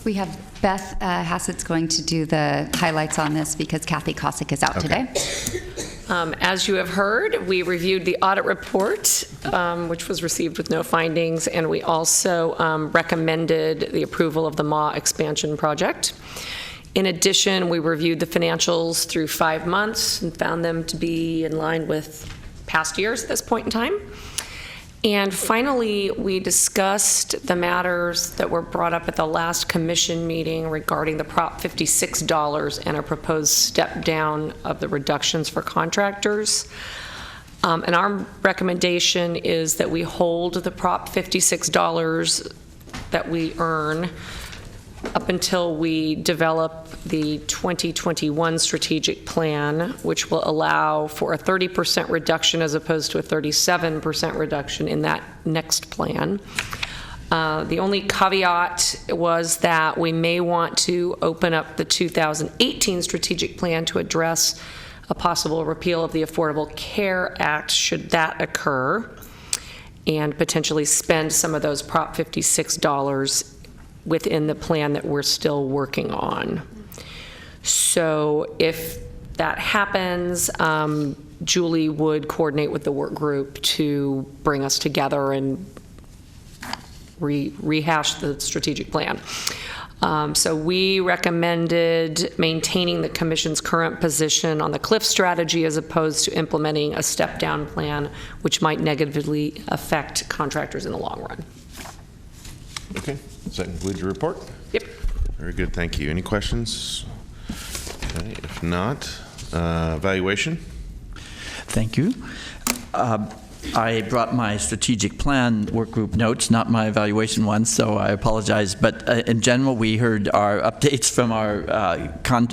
S4: We have Beth Hassett's going to do the highlights on this because Kathy Cossack is out today.
S16: As you have heard, we reviewed the audit report, which was received with no findings, and we also recommended the approval of the MAW expansion project. In addition, we reviewed the financials through 5 months and found them to be in line with past years at this point in time. And finally, we discussed the matters that were brought up at the last commission meeting regarding the Prop 56 dollars and a proposed step down of the reductions for contractors. And our recommendation is that we hold the Prop 56 dollars that we earn up until we develop the 2021 strategic plan, which will allow for a 30% reduction as opposed to a 37% reduction in that next plan. The only caveat was that we may want to open up the 2018 strategic plan to address a possible repeal of the Affordable Care Act should that occur, and potentially spend some of those Prop 56 dollars within the plan that we're still working on. So if that happens, Julie would coordinate with the work group to bring us together and rehash the strategic plan. So we recommended maintaining the Commission's current position on the CLIF strategy as opposed to implementing a step-down plan, which might negatively affect contractors in the long run.
S2: Okay, does that conclude your report?
S16: Yep.
S2: Very good, thank you. Any questions? Okay, if not, evaluation?
S10: Thank you. I brought my strategic plan work group notes, not my evaluation ones, so I apologize. But in general, we heard our updates from our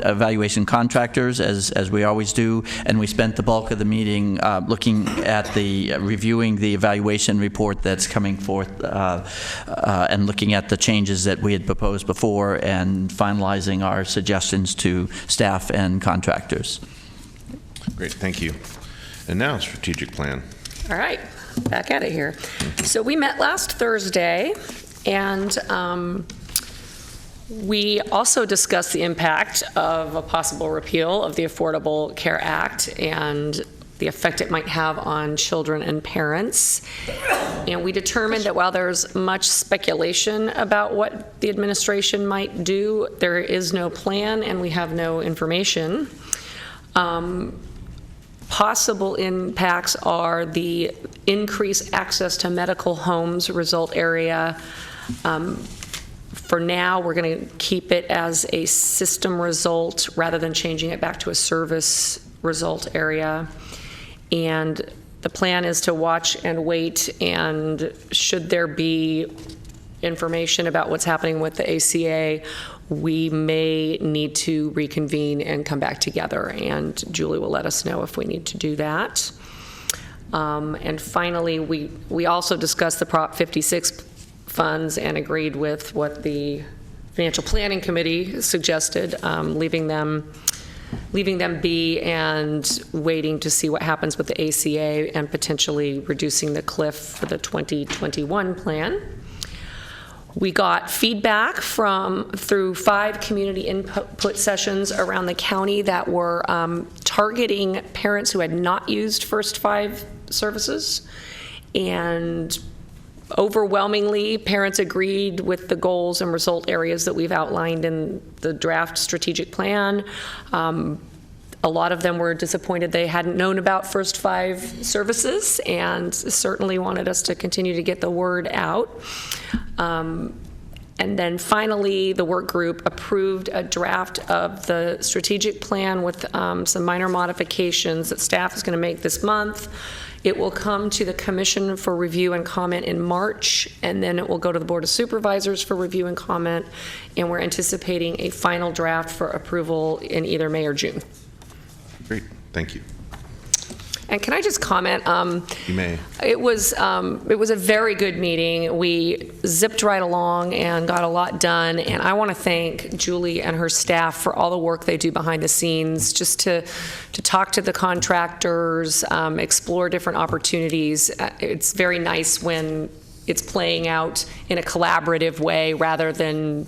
S10: evaluation contractors, as we always do, and we spent the bulk of the meeting looking at reviewing the evaluation report that's coming forth and looking at the changes that we had proposed before and finalizing our suggestions to staff and contractors.
S2: Great, thank you. And now, strategic plan.
S16: All right, back at it here. So we met last Thursday, and we also discussed the impact of a possible repeal of the Affordable Care Act and the effect it might have on children and parents. And we determined that while there's much speculation about what the administration might do, there is no plan and we have no information. Possible impacts are the increased access to medical homes result area. For now, we're going to keep it as a system result rather than changing it back to a service result area. And the plan is to watch and wait, and should there be information about what's happening with the ACA, we may need to reconvene and come back together, and Julie will let us know if we need to do that. And finally, we also discussed the Prop 56 funds and agreed with what the Financial Planning Committee suggested, leaving them be and waiting to see what happens with the ACA and potentially reducing the cliff for the 2021 plan. We got feedback through 5 community input sessions around the county that were targeting parents who had not used First 5 services, and overwhelmingly parents agreed with the goals and result areas that we've outlined in the draft strategic plan. A lot of them were disappointed they hadn't known about First 5 services and certainly wanted us to continue to get the word out. And then finally, the work group approved a draft of the strategic plan with some minor modifications that staff is going to make this month. It will come to the commission for review and comment in March, and then it will go to the Board of Supervisors for review and comment, and we're anticipating a final draft for approval in either May or June.
S2: Great, thank you.
S16: And can I just comment?
S2: You may.
S16: It was a very good meeting. We zipped right along and got a lot done. And I want to thank Julie and her staff for all the work they do behind the scenes, just to talk to the contractors, explore different opportunities. It's very nice when it's playing out in a collaborative way rather than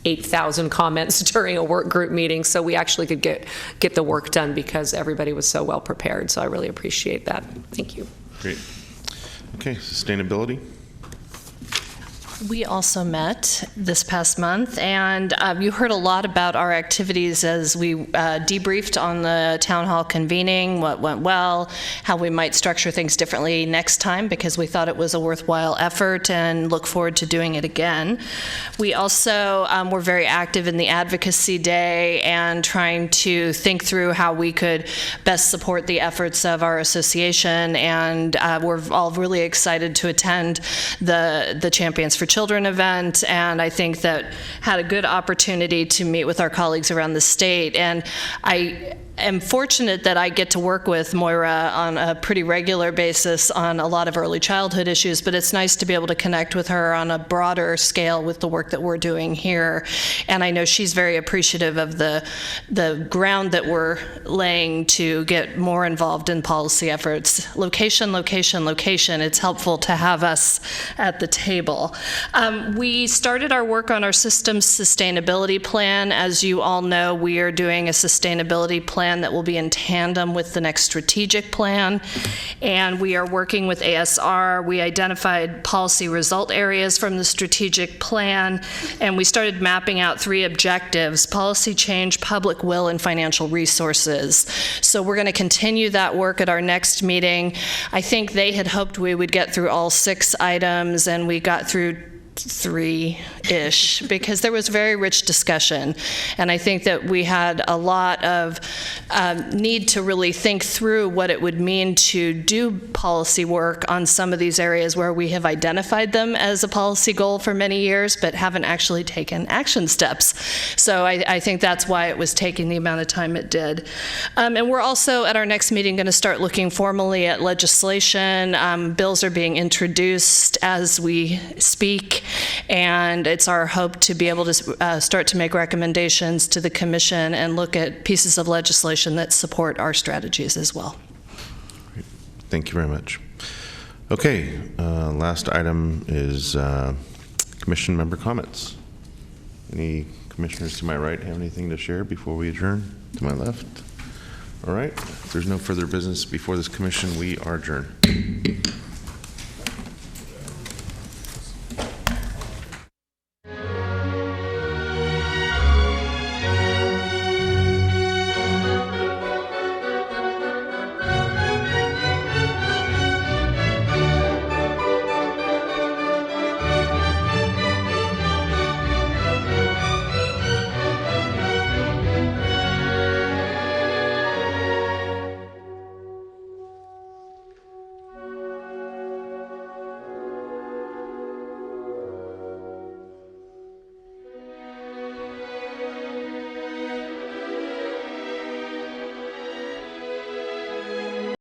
S16: 8,000 comments during a work group meeting, so we actually could get the work done because everybody was so well prepared. So I really appreciate that. Thank you.
S2: Great. Okay, sustainability.
S17: We also met this past month, and you heard a lot about our activities as we debriefed on the town hall convening, what went well, how we might structure things differently next time, because we thought it was a worthwhile effort and look forward to doing it again. We also were very active in the advocacy day and trying to think through how we could best support the efforts of our association, and we're all really excited to attend the Champions for Children event, and I think that had a good opportunity to meet with our colleagues around the state. And I am fortunate that I get to work with Moira on a pretty regular basis on a lot of early childhood issues, but it's nice to be able to connect with her on a broader scale with the work that we're doing here. And I know she's very appreciative of the ground that we're laying to get more involved in policy efforts. Location, location, location. It's helpful to have us at the table. We started our work on our systems sustainability plan. As you all know, we are doing a sustainability plan that will be in tandem with the next strategic plan, and we are working with ASR. We identified policy result areas from the strategic plan, and we started mapping out 3 objectives: policy change, public will, and financial resources. So we're going to continue that work at our next meeting. I think they had hoped we would get through all 6 items, and we got through 3-ish, because there was very rich discussion. And I think that we had a lot of need to really think through what it would mean to do policy work on some of these areas where we have identified them as a policy goal for many years, but haven't actually taken action steps. So I think that's why it was taking the amount of time it did. And we're also, at our next meeting, going to start looking formally at legislation. Bills are being introduced as we speak, and it's our hope to be able to start to make recommendations to the Commission and look at pieces of legislation that support our strategies as well.
S2: Great. Thank you very much. Okay, last item is Commission member comments. Any commissioners to my right have anything to share before we adjourn? To my left? All right, if there's no further business before this Commission, we are adjourned.